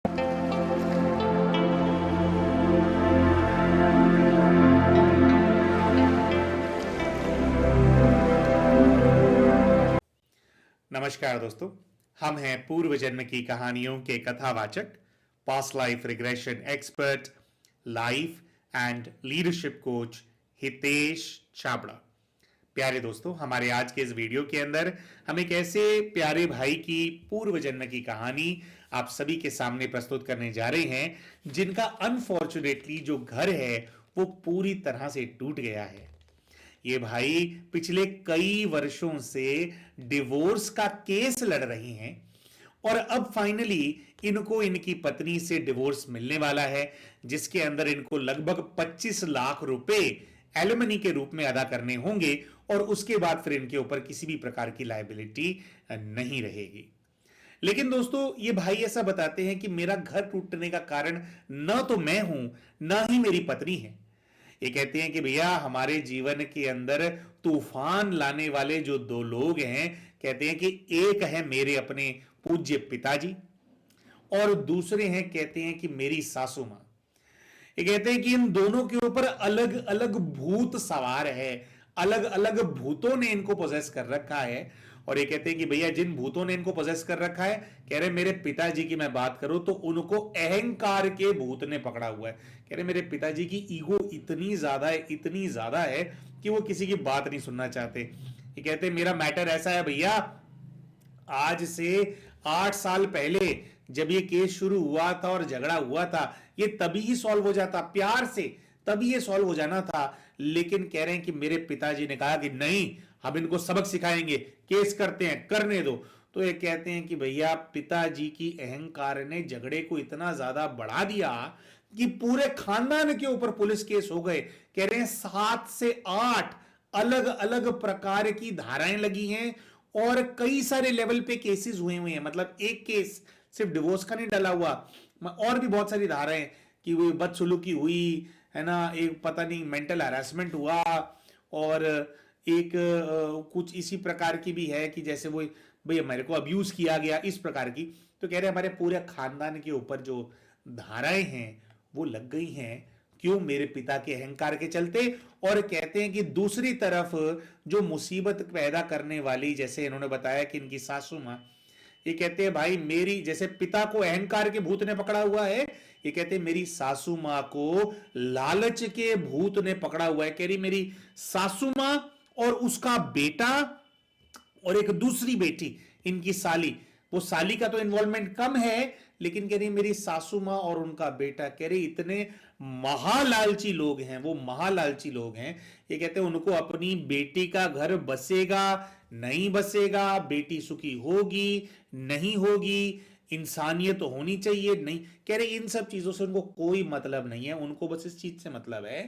नमस्कार दोस्तों। हम हैं पूर्व जन्म की कहानियों के कथावाचक, past life regression expert, life and leadership coach Hitesh Chhabra. प्यारे दोस्तों, हमारे आज के इस वीडियो के अंदर हम एक ऐसे प्यारे भाई की पूर्व जन्म की कहानी आप सभी के सामने प्रस्तुत करने जा रहे हैं, जिनका अनफॉर्चुनेटली जो घर है वो पूरी तरह से टूट गया है। ये भाई पिछले कई वर्षों से डिवोर्स का केस लड़ रही हैं और अब फाइनली इनको इनकी पत्नी से डिवोर्स मिलने वाला है, जिसके अंदर इनको लगभग 25 लाख रुपए एलिमनी के रूप में अदा करने होंगे और उसके बाद फिर इनके ऊपर किसी भी प्रकार की लायबिलिटी नहीं रहेगी। लेकिन दोस्तों, ये भाई ऐसा बताते हैं कि मेरा घर टूटने का कारण न तो मैं हूं, न ही मेरी पत्नी है। ये कहते हैं कि भैया, हमारे जीवन के अंदर तूफान लाने वाले जो दो लोग हैं, कहते हैं कि एक है मेरे अपने पूज्य पिताजी और दूसरे हैं, कहते हैं कि मेरी सासू मां। ये कहते हैं कि इन दोनों के ऊपर अलग अलग भूत सवार है, अलग अलग भूतों ने इनको पोजेस कर रखा है। और ये कहते हैं कि भैया, जिन भूतों ने इनको पोजेस कर रखा है, कह रहे मेरे पिताजी की मैं बात करूं तो उनको अहंकार के भूत ने पकड़ा हुआ है। कह रहे मेरे पिताजी की ईगो इतनी ज्यादा है, इतनी ज्यादा है कि वो किसी की बात नहीं सुनना चाहते। ये कहते हैं मेरा मैटर ऐसा है भैया, आज से 8 साल पहले जब ये केस शुरू हुआ था और झगड़ा हुआ था, ये तभी ही सॉल्व हो जाता, प्यार से तभी ये सॉल्व हो जाना था। लेकिन कह रहे हैं कि मेरे पिताजी ने कहा कि नहीं, हम इनको सबक सिखाएंगे, केस करते हैं, करने दो। तो ये कहते हैं कि भैया, पिताजी की अहंकार ने झगड़े को इतना ज्यादा बढ़ा दिया कि पूरे खानदान के ऊपर पुलिस केस हो गए। कह रहे हैं 7 से 8 अलग अलग प्रकार की धाराएं लगी हैं और कई सारे लेवल पे केसेस हुए हुए हैं। मतलब एक केस सिर्फ डिवोर्स का नहीं डला हुआ, और भी बहुत सारी धाराएं कि वो बदसलूकी हुई है ना, एक पता नहीं मेंटल हैरेसमेंट हुआ, और एक कुछ इसी प्रकार की भी है कि जैसे वो भैया मेरे को अब्यूज किया गया, इस प्रकार की। तो कह रहे हमारे पूरे खानदान के ऊपर जो धाराएं हैं वो लग गई हैं, क्यों? मेरे पिता के अहंकार के चलते। और कहते हैं कि दूसरी तरफ जो मुसीबत पैदा करने वाली, जैसे इन्होंने बताया कि इनकी सासू मां, ये कहते हैं भाई, मेरी जैसे पिता को अहंकार के भूत ने पकड़ा हुआ है, ये कहते हैं मेरी सासू मां को लालच के भूत ने पकड़ा हुआ है। कह रही मेरी सासू मां और उसका बेटा और एक दूसरी बेटी, इनकी साली, वो साली का तो इन्वॉल्वमेंट कम है, लेकिन कह रही मेरी सासू मां और उनका बेटा, कह रही इतने महालालची लोग हैं, वो महालालची लोग हैं। ये कहते हैं उनको अपनी बेटी का घर बसेगा नहीं बसेगा, बेटी सुखी होगी नहीं होगी, इंसानियत होनी चाहिए नहीं, कह रहे इन सब चीजों से उनको कोई मतलब नहीं है। उनको बस इस चीज से मतलब है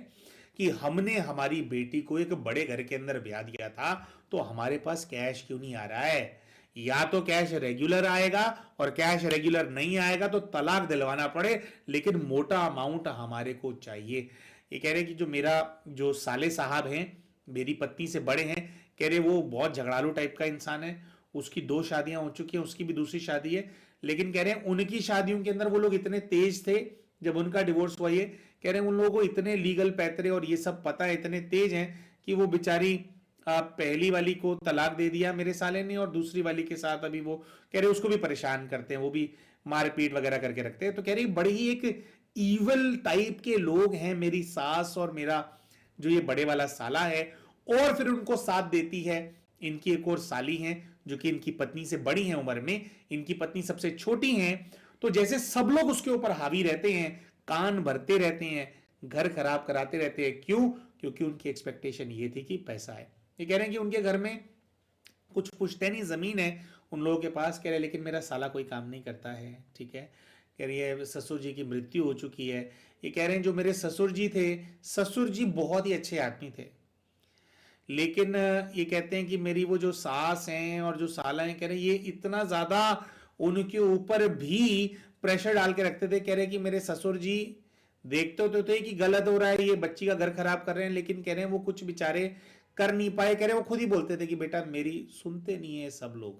कि हमने हमारी बेटी को एक बड़े घर के अंदर ब्याह दिया था, तो हमारे पास कैश क्यों नहीं आ रहा है? या तो कैश रेगुलर आएगा, और कैश रेगुलर नहीं आएगा तो तलाक दिलवाना पड़े, लेकिन मोटा अमाउंट हमारे को चाहिए। ये कह रहे कि जो मेरा जो साले साहब हैं, मेरी पत्नी से बड़े हैं, कह रहे वो बहुत झगड़ालू टाइप का इंसान है। उसकी 2 शादियां हो चुकी हैं, उसकी भी दूसरी शादी है। लेकिन कह रहे हैं उनकी शादियों के अंदर वो लोग इतने तेज थे, जब उनका डिवोर्स हुआ, ये कह रहे हैं उन लोगों को इतने लीगल पैतरे और ये सब पता है, इतने तेज हैं कि वो बेचारी पहली वाली को तलाक दे दिया मेरे साले ने, और दूसरी वाली के साथ अभी वो कह रहे उसको भी परेशान करते हैं, वो भी मारपीट वगैरह करके रखते हैं। तो कह रही बड़ी ही एक ईवल टाइप के लोग हैं मेरी सास और मेरा जो ये बड़े वाला साला है। और फिर उनको साथ देती है इनकी एक और साली हैं, जो कि इनकी पत्नी से बड़ी हैं उम्र में, इनकी पत्नी सबसे छोटी हैं। तो जैसे सब लोग उसके ऊपर हावी रहते हैं, कान भरते रहते हैं, घर खराब कराते रहते हैं। क्यों? क्योंकि उनकी एक्सपेक्टेशन ये थी कि पैसा है। ये कह रहे हैं कि उनके घर में कुछ पुश्तैनी जमीन है उन लोगों के पास, कह रहे लेकिन मेरा साला कोई काम नहीं करता है, ठीक है। कह रही है ससुर जी की मृत्यु हो चुकी है। ये कह रहे हैं जो मेरे ससुर जी थे, ससुर जी बहुत ही अच्छे आदमी थे, लेकिन ये कहते हैं कि मेरी वो जो सास हैं और जो साला हैं, कह रहे हैं ये इतना ज्यादा उनके ऊपर भी प्रेशर डाल के रखते थे। कह रहे हैं कि मेरे ससुर जी देखते तो थे कि गलत हो रहा है, ये बच्ची का घर खराब कर रहे हैं, लेकिन कह रहे हैं वो कुछ बेचारे कर नहीं पाए। कह रहे वो खुद ही बोलते थे कि बेटा मेरी सुनते नहीं है सब लोग।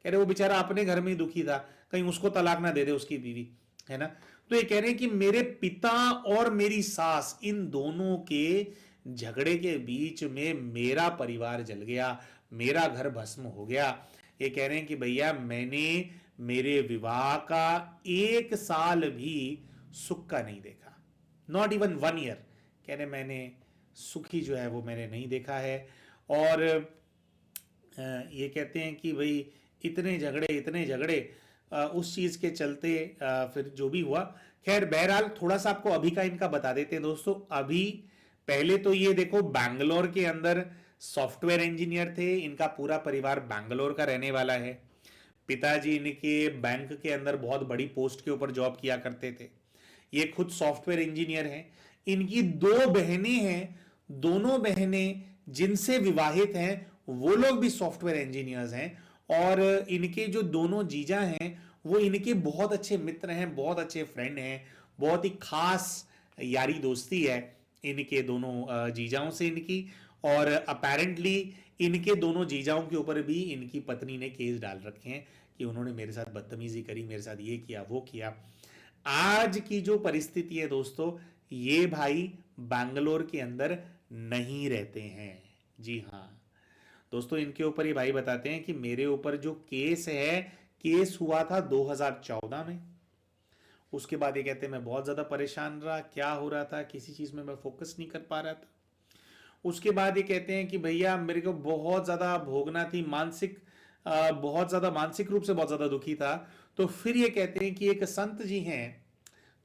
कह रहे वो बेचारा अपने घर में ही दुखी था, कहीं उसको तलाक ना दे दे उसकी बीवी। है ना। तो ये कह रहे हैं कि मेरे पिता और मेरी सास इन दोनों के झगड़े के बीच में मेरा परिवार जल गया, मेरा घर भस्म हो गया। ये कह रहे हैं कि भैया मैंने मेरे विवाह का 1 साल भी सुख का नहीं देखा, नॉट इवन 1 ईयर। कह रहे मैंने सुखी जो है वो मैंने नहीं देखा है। और ये कहते हैं कि भाई इतने झगड़े उस चीज़ के चलते फिर जो भी हुआ। खैर बहरहाल थोड़ा सा आपको अभी का इनका बता देते हैं दोस्तों। अभी पहले तो ये देखो बैंगलोर के अंदर सॉफ्टवेयर इंजीनियर थे, इनका पूरा परिवार बैंगलोर का रहने वाला है। पिताजी इनके बैंक के अंदर बहुत बड़ी पोस्ट के ऊपर जॉब किया करते थे, ये खुद सॉफ्टवेयर इंजीनियर हैं। इनकी 2 बहनें हैं, दोनों बहनें जिनसे विवाहित हैं वो लोग भी सॉफ्टवेयर इंजीनियर्स हैं। और इनके जो दोनों जीजा हैं वो इनके बहुत अच्छे मित्र हैं, बहुत अच्छे फ्रेंड हैं, बहुत ही खास यारी दोस्ती है इनके दोनों जीजाओं से इनकी। और अपेरेंटली इनके दोनों जीजाओं के ऊपर भी इनकी पत्नी ने केस डाल रखे हैं कि उन्होंने मेरे साथ बदतमीजी करी, मेरे साथ ये किया वो किया। आज की जो परिस्थिति है दोस्तों, ये भाई बैंगलोर के अंदर नहीं रहते हैं। जी हाँ दोस्तों, इनके ऊपर ये भाई बताते हैं कि मेरे ऊपर जो केस है, केस हुआ था 2014 में। उसके बाद ये कहते हैं मैं बहुत ज़्यादा परेशान रहा, क्या हो रहा था किसी चीज़ में मैं फोकस नहीं कर पा रहा था। उसके बाद ये कहते हैं कि भैया मेरे को बहुत ज़्यादा भोगना थी, मानसिक बहुत ज़्यादा मानसिक रूप से बहुत ज़्यादा दुखी था। तो फिर ये कहते हैं कि एक संत जी हैं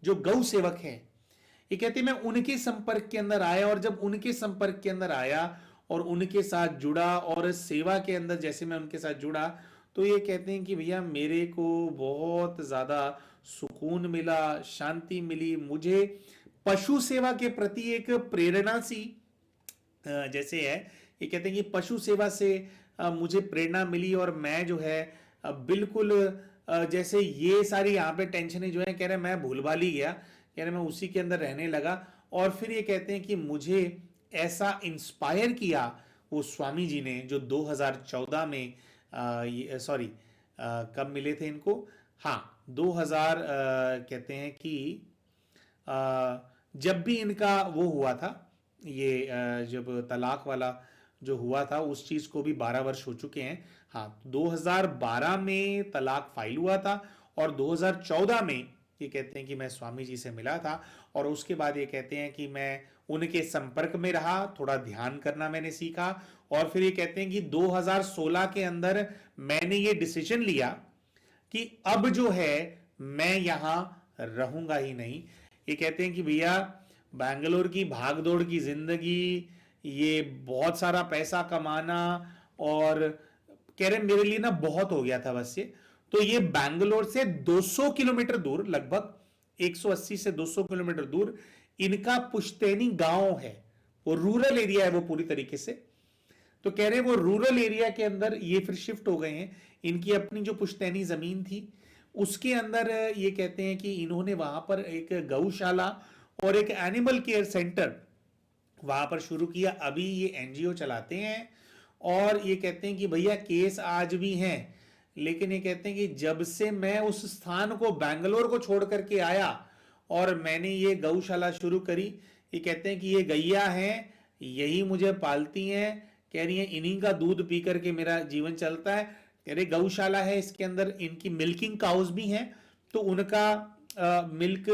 जो गौ सेवक हैं, ये कहते हैं मैं उनके संपर्क के अंदर आया, और जब उनके संपर्क के अंदर आया और उनके साथ जुड़ा और सेवा के अंदर जैसे मैं उनके साथ जुड़ा, तो ये कहते हैं कि भैया मेरे को बहुत ज़्यादा सुकून मिला, शांति मिली। मुझे पशु सेवा के प्रति एक प्रेरणा सी जैसे है, ये कहते हैं कि पशु सेवा से मुझे प्रेरणा मिली, और मैं जो है बिल्कुल जैसे ये सारी यहाँ पे टेंशनें जो है, कह रहे मैं भूल भाल ही गया, कह रहे मैं उसी के अंदर रहने लगा। और फिर ये कहते हैं कि मुझे ऐसा इंस्पायर किया वो स्वामी जी ने, जो 2014 में सॉरी कब मिले थे इनको, हाँ 2000 कहते हैं कि जब भी इनका वो हुआ था, ये जब तलाक वाला जो हुआ था उस चीज़ को भी 12 वर्ष हो चुके हैं। हाँ 2012 में तलाक फाइल हुआ था, और 2014 में ये कहते हैं कि मैं स्वामी जी से मिला था। और उसके बाद ये कहते हैं कि मैं उनके संपर्क में रहा, थोड़ा ध्यान करना मैंने सीखा। और फिर ये कहते हैं कि 2016 के अंदर मैंने ये डिसीजन लिया कि अब जो है मैं यहाँ रहूंगा ही नहीं। ये कहते हैं कि भैया बैंगलोर की भागदौड़ की जिंदगी, ये बहुत सारा पैसा कमाना, और कह रहे मेरे लिए ना बहुत हो गया था बस ये। तो ये बैंगलोर से 200 किलोमीटर दूर, लगभग 180 से 200 किलोमीटर दूर इनका पुश्तैनी गांव है, वो रूरल एरिया है वो पूरी तरीके से। तो कह रहे हैं वो रूरल एरिया के अंदर ये फिर शिफ्ट हो गए हैं। इनकी अपनी जो पुश्तैनी जमीन थी उसके अंदर ये कहते हैं कि इन्होंने वहां पर एक गौशाला और एक एनिमल केयर सेंटर वहां पर शुरू किया। अभी ये एनजीओ चलाते हैं, और ये कहते हैं कि भैया केस आज भी हैं, लेकिन ये कहते हैं कि जब से मैं उस स्थान को बैंगलोर को छोड़ करके आया और मैंने ये गौशाला शुरू करी, ये कहते हैं कि ये गैया हैं, यही मुझे पालती हैं, कह रही है इन्हीं का दूध पी करके मेरा जीवन चलता है। कह रहे गौशाला है, इसके अंदर इनकी मिल्किंग काउस भी हैं, तो उनका मिल्क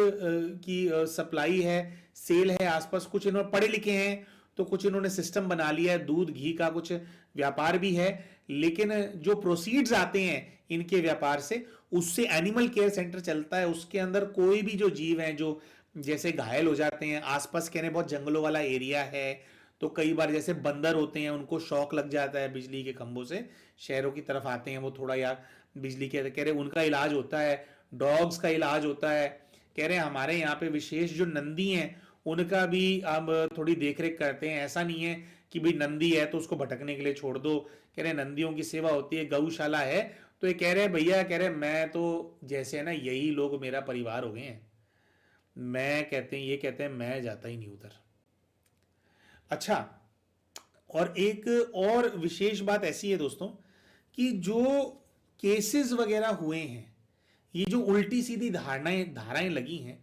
की सप्लाई है, सेल है आसपास। कुछ इन्होंने पढ़े लिखे हैं तो कुछ इन्होंने सिस्टम बना लिया है, दूध घी का कुछ व्यापार भी है। लेकिन जो प्रोसीड्स आते हैं इनके व्यापार से, उससे एनिमल केयर सेंटर चलता है। उसके अंदर कोई भी जो जीव हैं जो जैसे घायल हो जाते हैं, आसपास कहने बहुत जंगलों वाला एरिया है, तो कई बार जैसे बंदर होते हैं उनको शॉक लग जाता है बिजली के खंभों से, शहरों की तरफ आते हैं वो थोड़ा यार बिजली के, कह रहे उनका इलाज होता है, डॉग्स का इलाज होता है। कह रहे हैं हमारे यहाँ पे विशेष जो नंदी हैं उनका भी हम थोड़ी देखरेख करते हैं। ऐसा नहीं है कि भाई नंदी है तो उसको भटकने के लिए छोड़ दो, कह रहे नंदियों की सेवा होती है, गौशाला है। तो ये कह रहे हैं भैया, कह रहे मैं तो जैसे है ना यही लोग मेरा परिवार हो गए हैं, मैं कहते हैं ये कहते हैं मैं जाता ही नहीं उधर। अच्छा, और एक और विशेष बात ऐसी है दोस्तों कि जो केसेस वगैरह हुए हैं ये जो उल्टी सीधी धाराएं लगी हैं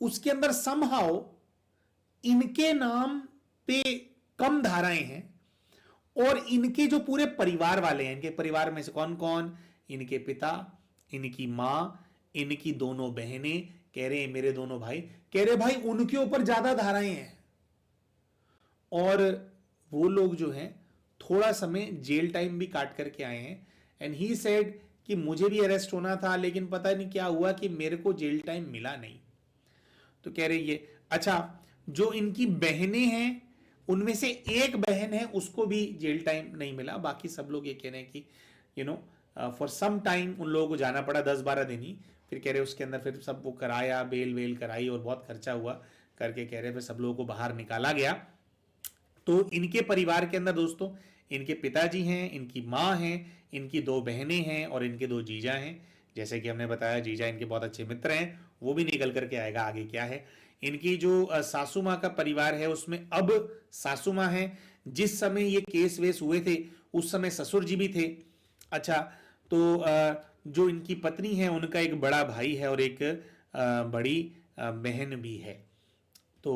उसके अंदर समहाउ इनके नाम पे कम धाराएं हैं और इनके जो पूरे परिवार वाले हैं, इनके परिवार में से कौन कौन, इनके पिता, इनकी मां, इनकी दोनों बहनें, कह रहे हैं मेरे दोनों भाई, कह रहे भाई उनके ऊपर ज्यादा धाराएं हैं। और वो लोग जो हैं थोड़ा समय जेल टाइम भी काट करके आए हैं। एंड ही सेड कि मुझे भी अरेस्ट होना था लेकिन पता नहीं क्या हुआ कि मेरे को जेल टाइम मिला नहीं। तो कह रहे ये अच्छा, जो इनकी बहनें हैं उनमें से एक बहन है उसको भी जेल टाइम नहीं मिला, बाकी सब लोग ये कह रहे हैं कि you know for some time उन लोगों को जाना पड़ा 10-12 दिन ही। फिर कह रहे उसके अंदर फिर सब वो कराया, बेल वेल कराई और बहुत खर्चा हुआ करके कह रहे फिर सब लोगों को बाहर निकाला गया। तो इनके परिवार के अंदर दोस्तों इनके पिताजी हैं, इनकी माँ हैं, इनकी 2 बहनें हैं और इनके 2 जीजा हैं। जैसे कि हमने बताया जीजा इनके बहुत अच्छे मित्र हैं, वो भी निकल करके आएगा आगे क्या है। इनकी जो सासू माँ का परिवार है उसमें अब सासू माँ है, जिस समय ये केस वेस हुए थे उस समय ससुर जी भी थे। अच्छा, तो जो इनकी पत्नी है उनका एक बड़ा भाई है और एक बड़ी बहन भी है। तो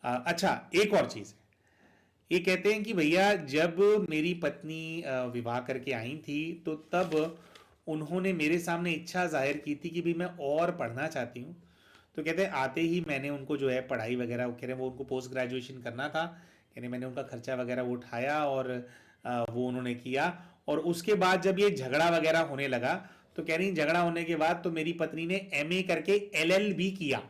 अच्छा, एक और चीज है, ये कहते हैं कि भैया जब मेरी पत्नी विवाह करके आई थी तो तब उन्होंने मेरे सामने इच्छा जाहिर की थी कि भी मैं और पढ़ना चाहती हूँ। तो कहते हैं आते ही मैंने उनको जो है पढ़ाई वगैरह, कह रहे हैं वो उनको पोस्ट ग्रेजुएशन करना था, कह रहे मैंने उनका खर्चा वगैरह वो उठाया और वो उन्होंने किया। और उसके बाद जब ये झगड़ा वगैरह होने लगा तो कह रही झगड़ा होने के बाद तो मेरी पत्नी ने एमए करके एलएलबी किया,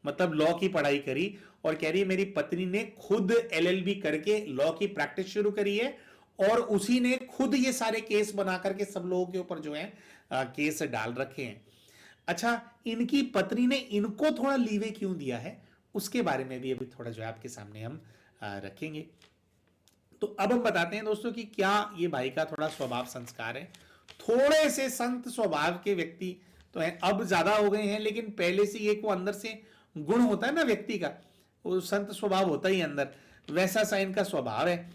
मतलब लॉ की पढ़ाई करी। और कह रही है मेरी पत्नी ने खुद एलएलबी करके लॉ की प्रैक्टिस शुरू करी है और उसी ने खुद ये सारे केस बना करके सब लोगों के ऊपर जो है केस डाल रखे हैं। अच्छा, इनकी पत्नी ने इनको थोड़ा लीवे क्यों दिया है उसके बारे में भी अभी थोड़ा जो है आपके सामने हम रखेंगे। तो अब हम बताते हैं दोस्तों कि क्या ये भाई का थोड़ा स्वभाव संस्कार है। थोड़े से संत स्वभाव के व्यक्ति तो हैं, अब ज्यादा हो गए हैं, लेकिन पहले से एक वो अंदर से गुण होता है ना व्यक्ति का, वो संत स्वभाव होता ही अंदर, वैसा सा इनका स्वभाव है।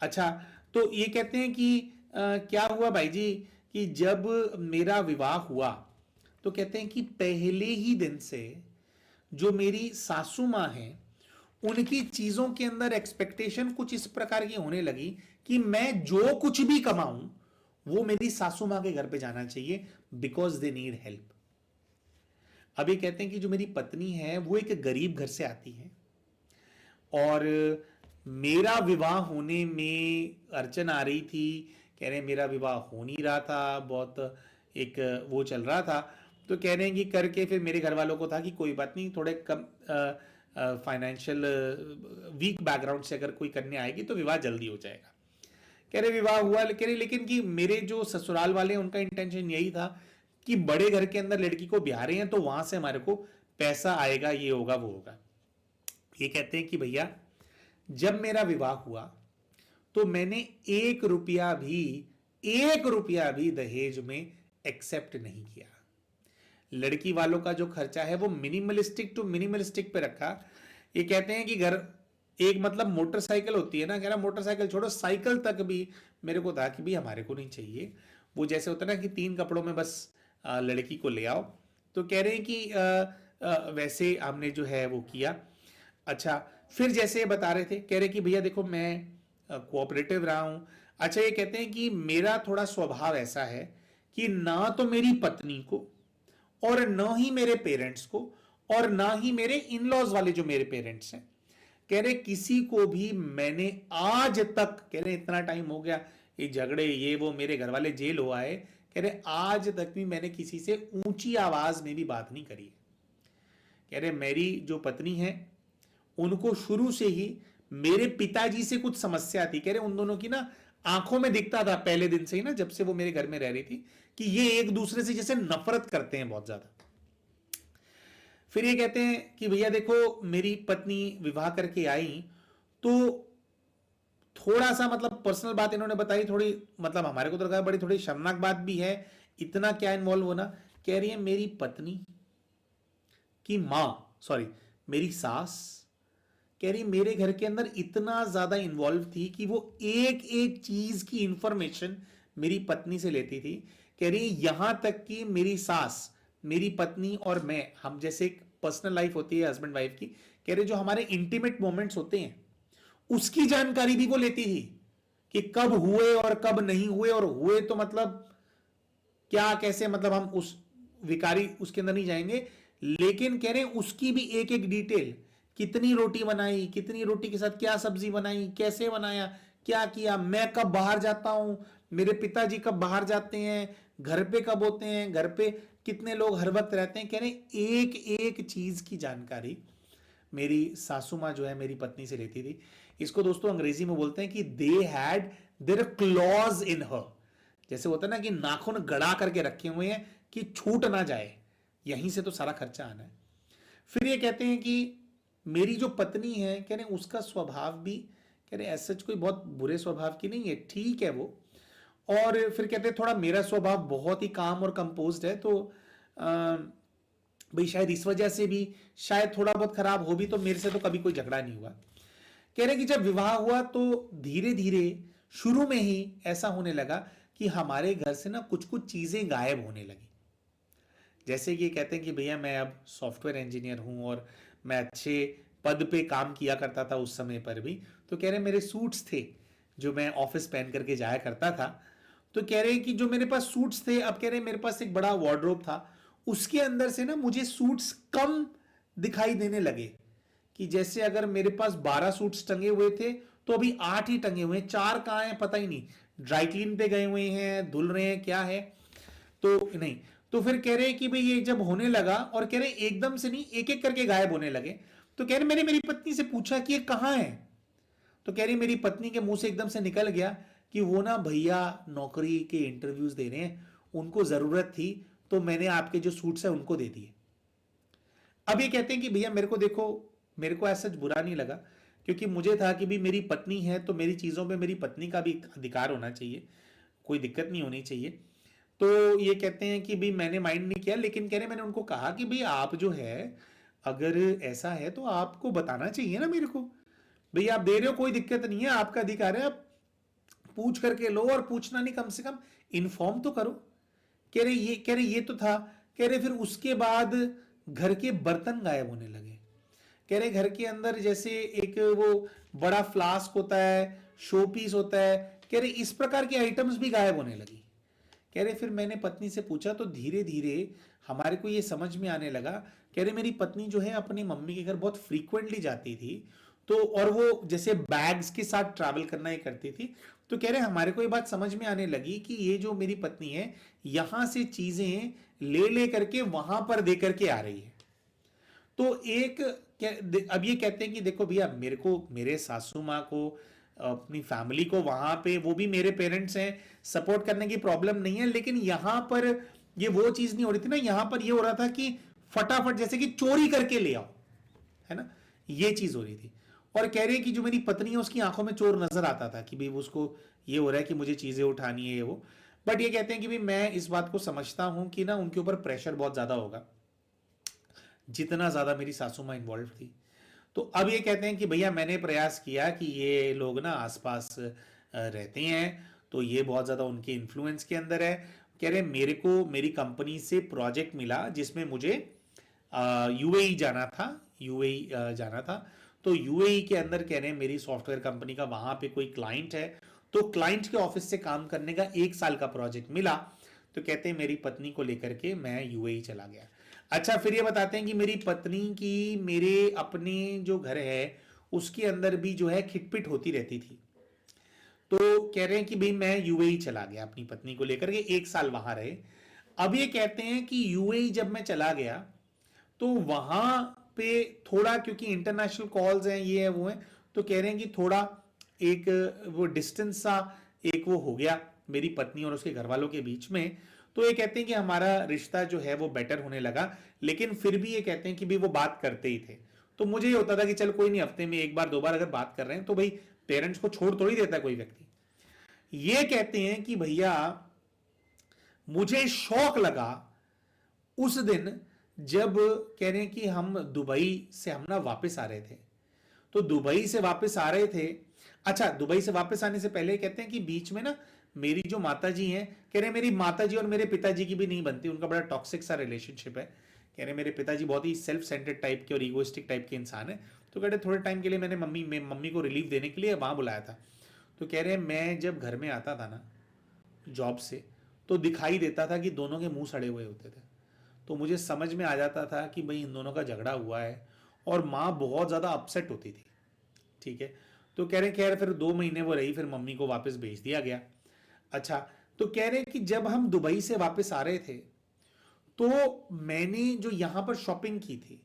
अच्छा, तो ये कहते हैं कि क्या हुआ भाई जी कि जब मेरा विवाह हुआ तो कहते हैं कि पहले ही दिन से जो मेरी सासू माँ हैं उनकी चीजों के अंदर एक्सपेक्टेशन कुछ इस प्रकार की होने लगी कि मैं जो कुछ भी कमाऊं वो मेरी सासू माँ के घर पे जाना चाहिए, बिकॉज दे नीड हेल्प। अब ये कहते हैं कि जो मेरी पत्नी है वो एक गरीब घर से आती है और मेरा विवाह होने में अड़चन आ रही थी, कह रहे हैं मेरा विवाह हो नहीं रहा था, बहुत एक वो चल रहा था। तो कह रहे हैं कि करके फिर मेरे घर वालों को था कि कोई बात नहीं, थोड़े कम फाइनेंशियल वीक बैकग्राउंड से अगर कोई करने आएगी तो विवाह जल्दी हो जाएगा। कह रहे विवाह हुआ, कह रहे लेकिन कि मेरे जो ससुराल वाले हैं उनका इंटेंशन यही था कि बड़े घर के अंदर लड़की को ब्याह रहे हैं तो वहां से हमारे को पैसा आएगा, ये होगा वो होगा। ये कहते हैं कि भैया जब मेरा विवाह हुआ तो मैंने 1 रुपया भी दहेज में एक्सेप्ट नहीं किया। लड़की वालों का जो खर्चा है वो मिनिमलिस्टिक टू मिनिमलिस्टिक पे रखा। ये कहते हैं कि घर एक मतलब मोटरसाइकिल होती है ना, कह रहा मोटरसाइकिल छोड़ो साइकिल तक भी मेरे को था कि भी हमारे को नहीं चाहिए। वो जैसे होता है ना कि 3 कपड़ों में बस लड़की को ले आओ। तो कह रहे हैं कि वैसे हमने जो है वो किया। अच्छा, फिर जैसे बता रहे थे, कह रहे कि भैया देखो मैं कोऑपरेटिव रहा हूं। अच्छा, ये कहते हैं कि मेरा थोड़ा स्वभाव ऐसा है कि ना तो मेरी पत्नी को और ना ही मेरे पेरेंट्स को और ना ही मेरे इन लॉज वाले जो मेरे पेरेंट्स हैं, कह रहे किसी को भी मैंने आज तक, कह रहे इतना टाइम हो गया ये झगड़े ये वो, मेरे घर वाले जेल हो आए, कह रहे आज तक भी मैंने किसी से ऊंची आवाज में भी बात नहीं करी। कह रहे मेरी जो पत्नी है उनको शुरू से ही मेरे पिताजी से कुछ समस्या थी। कह रहे उन दोनों की ना आंखों में दिखता था पहले दिन से ही ना, जब से वो मेरे घर में रह रही थी, कि ये एक दूसरे से जैसे नफरत करते हैं बहुत ज्यादा। फिर ये कहते हैं कि भैया देखो मेरी पत्नी विवाह करके आई तो थोड़ा सा मतलब पर्सनल बात इन्होंने बताई, थोड़ी मतलब हमारे को तो लगा बड़ी थोड़ी शर्मनाक बात भी है, इतना क्या इन्वॉल्व होना। कह रही है मेरी पत्नी की मां, सॉरी मेरी सास, कह रही मेरे घर के अंदर इतना ज्यादा इन्वॉल्व थी कि वो एक एक चीज की इंफॉर्मेशन मेरी पत्नी से लेती थी। कह रही यहां तक कि मेरी सास मेरी पत्नी और मैं, हम जैसे एक पर्सनल लाइफ होती है हस्बैंड वाइफ की, कह रहे जो हमारे इंटीमेट मोमेंट्स होते हैं उसकी जानकारी भी वो लेती थी कि कब हुए और कब नहीं हुए, और हुए तो मतलब क्या कैसे, मतलब हम उस विकारी उसके अंदर नहीं जाएंगे, लेकिन कह रहे हैं उसकी भी एक एक डिटेल, कितनी रोटी बनाई, कितनी रोटी के साथ क्या सब्जी बनाई, कैसे बनाया, क्या किया, मैं कब बाहर जाता हूं, मेरे पिताजी कब बाहर जाते हैं, घर पे कब होते हैं, घर पे कितने लोग हर वक्त रहते हैं, कह रहे एक एक चीज की जानकारी मेरी सासू माँ जो है मेरी पत्नी से लेती थी। इसको दोस्तों अंग्रेजी में बोलते हैं कि दे हैड देयर क्लॉज इन हर, जैसे होता है ना कि नाखून गड़ा करके रखे हुए हैं कि छूट ना जाए, यहीं से तो सारा खर्चा आना है। फिर ये कहते हैं कि मेरी जो पत्नी है, कह रहे उसका स्वभाव भी, कह रहे ऐसा कोई बहुत बुरे स्वभाव की नहीं है, ठीक है वो। और फिर कहते हैं थोड़ा मेरा स्वभाव बहुत ही काम और कंपोज्ड है, तो भाई शायद इस वजह से भी शायद थोड़ा बहुत खराब हो भी, तो मेरे से तो कभी कोई झगड़ा नहीं हुआ। कह रहे कि जब विवाह हुआ तो धीरे धीरे शुरू में ही ऐसा होने लगा कि हमारे घर से ना कुछ कुछ चीजें गायब होने लगी। जैसे कि कहते हैं कि भैया मैं अब सॉफ्टवेयर इंजीनियर हूं और मैं अच्छे पद पे काम किया करता था उस समय पर भी, तो कह रहे मेरे सूट्स थे जो मैं ऑफिस पहन करके जाया करता था, तो कह रहे हैं कि जो मेरे पास सूट्स थे, अब कह रहे हैं मेरे पास एक बड़ा वार्डरोब था, उसके अंदर से ना मुझे सूट्स कम दिखाई देने लगे, कि जैसे अगर मेरे पास 12 सूट्स टंगे हुए थे तो अभी 8 ही टंगे हुए हैं, 4 कहां हैं पता ही नहीं, ड्राई क्लीन पे गए हुए हैं, धुल रहे हैं, क्या है तो नहीं। तो फिर कह रहे हैं कि भाई ये जब होने लगा, और कह रहे एकदम से नहीं, एक एक करके गायब होने लगे, तो कह रहे मैंने मेरी पत्नी से पूछा कि ये कहां है, तो कह रही मेरी पत्नी के मुंह से एकदम से निकल गया कि वो ना भैया नौकरी के इंटरव्यूज दे रहे हैं, उनको जरूरत थी तो मैंने आपके जो सूट्स है उनको दे दिए। अब ये कहते हैं कि भैया मेरे को देखो, मेरे को ऐसा बुरा नहीं लगा, क्योंकि मुझे था कि भी मेरी पत्नी है तो मेरी चीज़ों पे मेरी पत्नी का भी अधिकार होना चाहिए, कोई दिक्कत नहीं होनी चाहिए। तो ये कहते हैं कि भाई मैंने माइंड नहीं किया, लेकिन कह रहे मैंने उनको कहा कि भाई आप जो है अगर ऐसा है तो आपको बताना चाहिए ना मेरे को, भाई आप दे रहे हो कोई दिक्कत नहीं है, आपका अधिकार है, आप पूछ करके लो, और पूछना नहीं कम से कम इन्फॉर्म तो करो। कह रहे ये तो था। कह रहे फिर उसके बाद घर के बर्तन गायब होने लगे। कह रहे घर के अंदर जैसे एक वो बड़ा फ्लास्क होता है, शो पीस होता है, कह रहे इस प्रकार के आइटम्स भी गायब होने लगी। कह रहे फिर मैंने पत्नी से पूछा तो धीरे धीरे हमारे को ये समझ में आने लगा। कह रहे मेरी पत्नी जो है अपनी मम्मी के घर बहुत फ्रीक्वेंटली जाती थी, तो और वो जैसे बैग्स के साथ ट्रैवल करना ही करती थी, तो कह रहे हमारे को ये बात समझ में आने लगी कि ये जो मेरी पत्नी है यहां से चीजें ले ले करके वहां पर दे करके आ रही है। तो एक अब ये कहते हैं कि देखो भैया मेरे को, मेरे सासू माँ को, अपनी फैमिली को वहां पे, वो भी मेरे पेरेंट्स हैं, सपोर्ट करने की प्रॉब्लम नहीं है, लेकिन यहां पर ये वो चीज नहीं हो रही थी ना, यहां पर ये हो रहा था कि फटाफट जैसे कि चोरी करके ले आओ, है ना, ये चीज हो रही थी। और कह रहे हैं कि जो मेरी पत्नी है उसकी आंखों में चोर नजर आता था कि भाई उसको ये हो रहा है कि मुझे चीजें उठानी है ये वो। बट ये कहते हैं कि भाई मैं इस बात को समझता हूं कि ना उनके ऊपर प्रेशर बहुत ज्यादा होगा, जितना ज्यादा मेरी सासू माँ इन्वॉल्व थी। तो अब ये कहते हैं कि भैया मैंने प्रयास किया कि ये लोग ना आसपास रहते हैं, तो ये बहुत ज़्यादा उनके इन्फ्लुएंस के अंदर है। कह रहे मेरे को मेरी कंपनी से प्रोजेक्ट मिला जिसमें मुझे यूएई जाना था, यूएई जाना था। तो यूएई के अंदर कह रहे हैं मेरी सॉफ्टवेयर कंपनी का वहाँ पे कोई क्लाइंट है, तो क्लाइंट के ऑफिस से काम करने का 1 साल का प्रोजेक्ट मिला, तो कहते हैं मेरी पत्नी को लेकर के मैं यूएई चला गया। अच्छा फिर ये बताते हैं कि मेरी पत्नी की मेरे अपने जो घर है उसके अंदर भी जो है खिटपिट होती रहती थी। तो कह रहे हैं कि भाई मैं यूएई चला गया अपनी पत्नी को लेकर के, 1 साल वहां रहे। अब ये कहते हैं कि यूएई जब मैं चला गया तो वहां पे थोड़ा, क्योंकि इंटरनेशनल कॉल्स हैं ये है वो है, तो कह रहे हैं कि थोड़ा एक वो डिस्टेंस सा एक वो हो गया मेरी पत्नी और उसके घर वालों के बीच में। तो ये कहते हैं कि हमारा रिश्ता जो है वो बेटर होने लगा, लेकिन फिर भी ये कहते हैं कि भी वो बात करते ही थे। तो मुझे ये होता था कि चल कोई नहीं, हफ्ते में 1 बार 2 बार अगर बात कर रहे हैं तो भाई पेरेंट्स को छोड़ थोड़ी देता कोई व्यक्ति। ये कहते हैं कि भैया मुझे शौक लगा उस दिन जब, कह रहे हैं कि हम दुबई से हम ना वापस आ रहे थे, तो दुबई से वापस आ रहे थे। अच्छा दुबई से वापस आने से पहले कहते हैं कि बीच में ना मेरी जो माता जी हैं, कह रहे मेरी माता जी और मेरे पिताजी की भी नहीं बनती, उनका बड़ा टॉक्सिक सा रिलेशनशिप है। कह रहे मेरे पिताजी बहुत ही सेल्फ सेंटर्ड टाइप के और ईगोइस्टिक टाइप के इंसान है। तो कह रहे थोड़े टाइम के लिए मैंने मम्मी को रिलीफ देने के लिए वहाँ बुलाया था। तो कह रहे मैं जब घर में आता था ना जॉब से, तो दिखाई देता था कि दोनों के मुंह सड़े हुए होते थे। तो मुझे समझ में आ जाता था कि भाई इन दोनों का झगड़ा हुआ है, और माँ बहुत ज़्यादा अपसेट होती थी। ठीक है। तो कह रहे खैर फिर 2 महीने वो रही, फिर मम्मी को वापस भेज दिया गया। अच्छा, तो कह रहे कि जब हम दुबई से वापस आ रहे थे, तो मैंने जो यहाँ पर शॉपिंग की थी,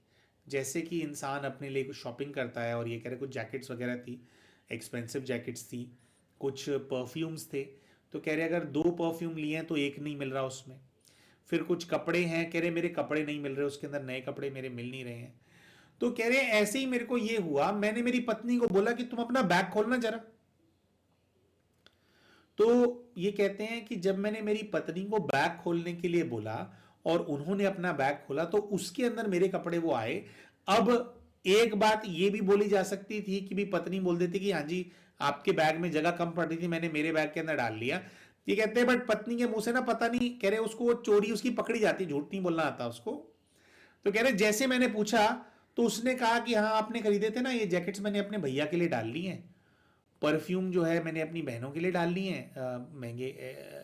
जैसे कि इंसान अपने लिए कुछ शॉपिंग करता है, और ये कह रहे कुछ जैकेट्स वगैरह थी, एक्सपेंसिव जैकेट्स थी, कुछ परफ्यूम्स थे। तो कह रहे अगर 2 परफ्यूम लिए हैं तो एक नहीं मिल रहा उसमें। फिर कुछ कपड़े हैं, कह रहे मेरे कपड़े नहीं मिल रहे उसके अंदर, नए कपड़े मेरे मिल नहीं रहे हैं। तो कह रहे ऐसे ही मेरे को ये हुआ, मैंने मेरी पत्नी को बोला कि तुम अपना बैग खोलना जरा। तो ये कहते हैं कि जब मैंने मेरी पत्नी को बैग खोलने के लिए बोला और उन्होंने अपना बैग खोला, तो उसके अंदर मेरे कपड़े वो आए। अब एक बात ये भी बोली जा सकती थी कि भी पत्नी बोल देती कि हाँ जी आपके बैग में जगह कम पड़ रही थी, मैंने मेरे बैग के अंदर डाल लिया। ये कहते हैं बट पत्नी के मुंह से ना पता नहीं, कह रहे उसको चोरी उसकी पकड़ी जाती, झूठ नहीं बोलना आता उसको। तो कह रहे जैसे मैंने पूछा तो उसने कहा कि हाँ आपने खरीदे थे ना ये जैकेट्स, मैंने अपने भैया के लिए डाल ली हैं। परफ्यूम जो है मैंने अपनी बहनों के लिए डाल ली हैं, महंगे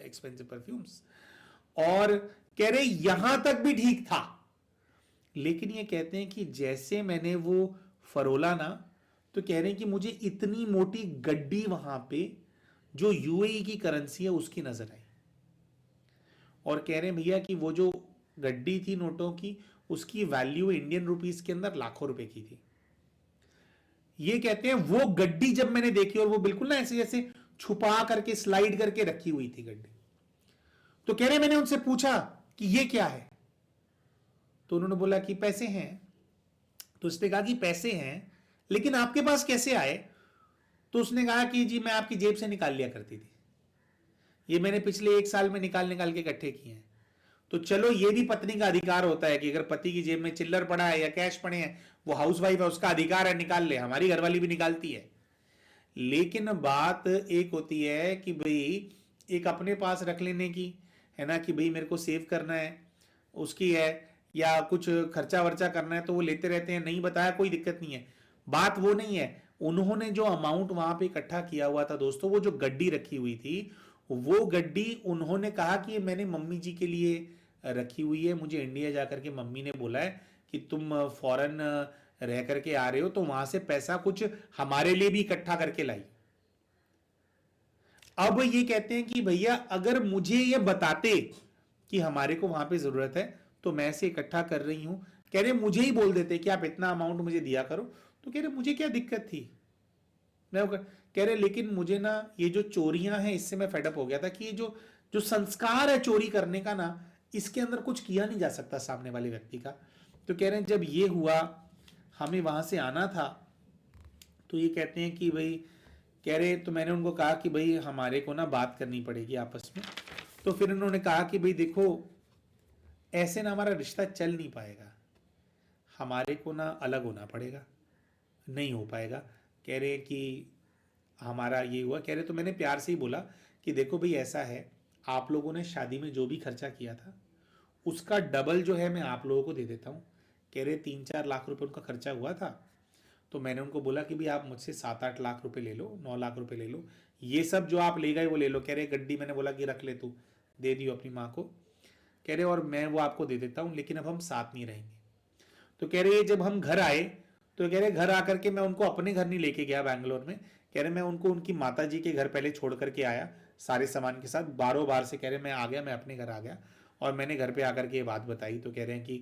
एक्सपेंसिव परफ्यूम्स। और कह रहे यहां तक भी ठीक था, लेकिन ये कहते हैं कि जैसे मैंने वो फरोला ना, तो कह रहे हैं कि मुझे इतनी मोटी गड्डी वहां पे जो यूएई की करेंसी है उसकी नजर आई। और कह रहे हैं भैया कि वो जो गड्डी थी नोटों की, उसकी वैल्यू इंडियन रुपीस के अंदर लाखों रुपए की थी। ये कहते हैं वो गड्डी जब मैंने देखी, और वो बिल्कुल ना ऐसे जैसे छुपा करके स्लाइड करके रखी हुई थी गड्डी। तो कह रहे मैंने उनसे पूछा कि ये क्या है, तो उन्होंने बोला कि पैसे हैं। तो उसने कहा कि पैसे हैं लेकिन आपके पास कैसे आए। तो उसने कहा कि जी मैं आपकी जेब से निकाल लिया करती थी, ये मैंने पिछले 1 साल में निकाल निकाल के इकट्ठे किए हैं। तो चलो ये भी पत्नी का अधिकार होता है कि अगर पति की जेब में चिल्लर पड़ा है या कैश पड़े हैं, वो हाउसवाइफ है उसका अधिकार है निकाल ले, हमारी घरवाली भी निकालती है। लेकिन बात एक होती है कि भाई एक अपने पास रख लेने की है ना, कि भाई मेरे को सेव करना है उसकी है, या कुछ खर्चा वर्चा करना है तो वो लेते रहते हैं, नहीं बताया कोई दिक्कत नहीं है। बात वो नहीं है, उन्होंने जो अमाउंट वहां पे इकट्ठा किया हुआ था दोस्तों, वो जो गड्डी रखी हुई थी, वो गड्डी उन्होंने कहा कि मैंने मम्मी जी के लिए रखी हुई है, मुझे इंडिया जाकर के मम्मी ने बोला है कि तुम फॉरेन रह करके आ रहे हो तो वहां से पैसा कुछ हमारे लिए भी इकट्ठा करके लाई। अब ये कहते हैं कि भैया अगर मुझे ये बताते कि हमारे को वहां पे जरूरत है तो मैं से इकट्ठा कर रही हूं, कह रहे मुझे ही बोल देते कि आप इतना अमाउंट मुझे दिया करो, तो कह रहे मुझे क्या दिक्कत थी। मैं कह रहे लेकिन मुझे ना ये जो चोरियां हैं इससे मैं फेडअप हो गया था कि ये जो जो संस्कार है चोरी करने का ना, इसके अंदर कुछ किया नहीं जा सकता सामने वाले व्यक्ति का। तो कह रहे हैं जब ये हुआ, हमें वहां से आना था, तो ये कहते हैं कि भाई कह रहे तो मैंने उनको कहा कि भाई हमारे को ना बात करनी पड़ेगी आपस में। तो फिर उन्होंने कहा कि भाई देखो ऐसे ना हमारा रिश्ता चल नहीं पाएगा, हमारे को ना अलग होना पड़ेगा, नहीं हो पाएगा। कह रहे कि हमारा ये हुआ, कह रहे तो मैंने प्यार से ही बोला कि देखो भाई ऐसा है, आप लोगों ने शादी में जो भी खर्चा किया था उसका डबल जो है मैं आप लोगों को दे देता हूँ। कह रहे 3-4 लाख रुपए उनका खर्चा हुआ था। तो मैंने उनको बोला कि भाई आप मुझसे 7-8 लाख रुपए ले लो, 9 लाख रुपए ले लो, ये सब जो आप ले गए वो ले लो। कह रहे गड्डी मैंने बोला कि रख ले तू, दे दियो अपनी माँ को। कह रहे और मैं वो आपको दे देता हूँ लेकिन अब हम साथ नहीं रहेंगे। तो कह रहे जब हम घर आए, तो कह रहे घर आकर के मैं उनको अपने घर नहीं लेके गया बैंगलोर में, कह रहे मैं उनको उनकी माता जी के घर पहले छोड़ करके आया सारे सामान के साथ, बारों बार से। कह रहे मैं आ गया, मैं अपने घर आ गया और मैंने घर पे आकर के ये बात बताई। तो कह रहे हैं कि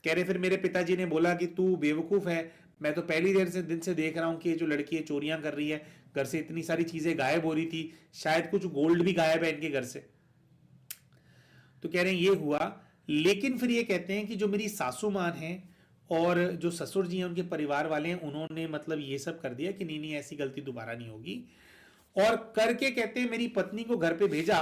कह रहे फिर मेरे पिताजी ने बोला कि तू बेवकूफ़ है, मैं तो पहली देर से दिन से देख रहा हूँ कि ये जो लड़की है चोरियां कर रही है, घर से इतनी सारी चीज़ें गायब हो रही थी, शायद कुछ गोल्ड भी गायब है इनके घर से। तो कह रहे हैं ये हुआ। लेकिन फिर ये कहते हैं कि जो मेरी सासू माँ हैं और जो ससुर जी हैं उनके परिवार वाले हैं, उन्होंने मतलब ये सब कर दिया कि नहीं नहीं ऐसी गलती दोबारा नहीं होगी। और करके कहते हैं मेरी पत्नी को घर पे भेजा।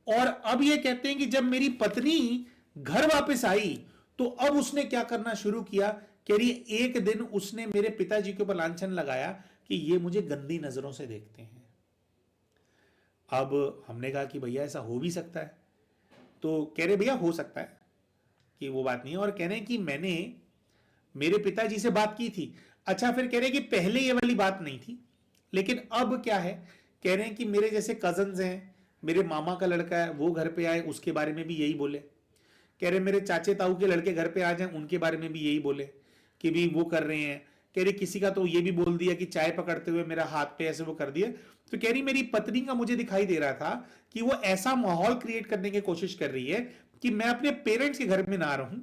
और अब ये कहते हैं कि जब मेरी पत्नी घर वापस आई तो अब उसने क्या करना शुरू किया। कह रही एक दिन उसने मेरे पिताजी के ऊपर लांछन लगाया कि ये मुझे गंदी नजरों से देखते हैं। अब हमने कहा कि भैया ऐसा हो भी सकता है। तो कह रहे भैया हो सकता है कि वो बात नहीं है, और कह रहे हैं कि मैंने मेरे पिताजी से बात की थी। अच्छा, फिर कह रहे हैं कि पहले ये वाली बात नहीं थी, लेकिन अब क्या है, कह रहे हैं कि मेरे जैसे कजन्स हैं, मेरे मामा का लड़का है वो घर पे आए उसके बारे में भी यही बोले। कह रहे मेरे चाचे ताऊ के लड़के घर पे आ जाएं उनके बारे में भी यही बोले कि भी वो कर रहे हैं। कह रही किसी का तो ये भी बोल दिया कि चाय पकड़ते हुए मेरा हाथ पे ऐसे वो कर दिया। तो कह रही मेरी पत्नी का मुझे दिखाई दे रहा था कि वो ऐसा माहौल क्रिएट करने की कोशिश कर रही है कि मैं अपने पेरेंट्स के घर में ना रहूं,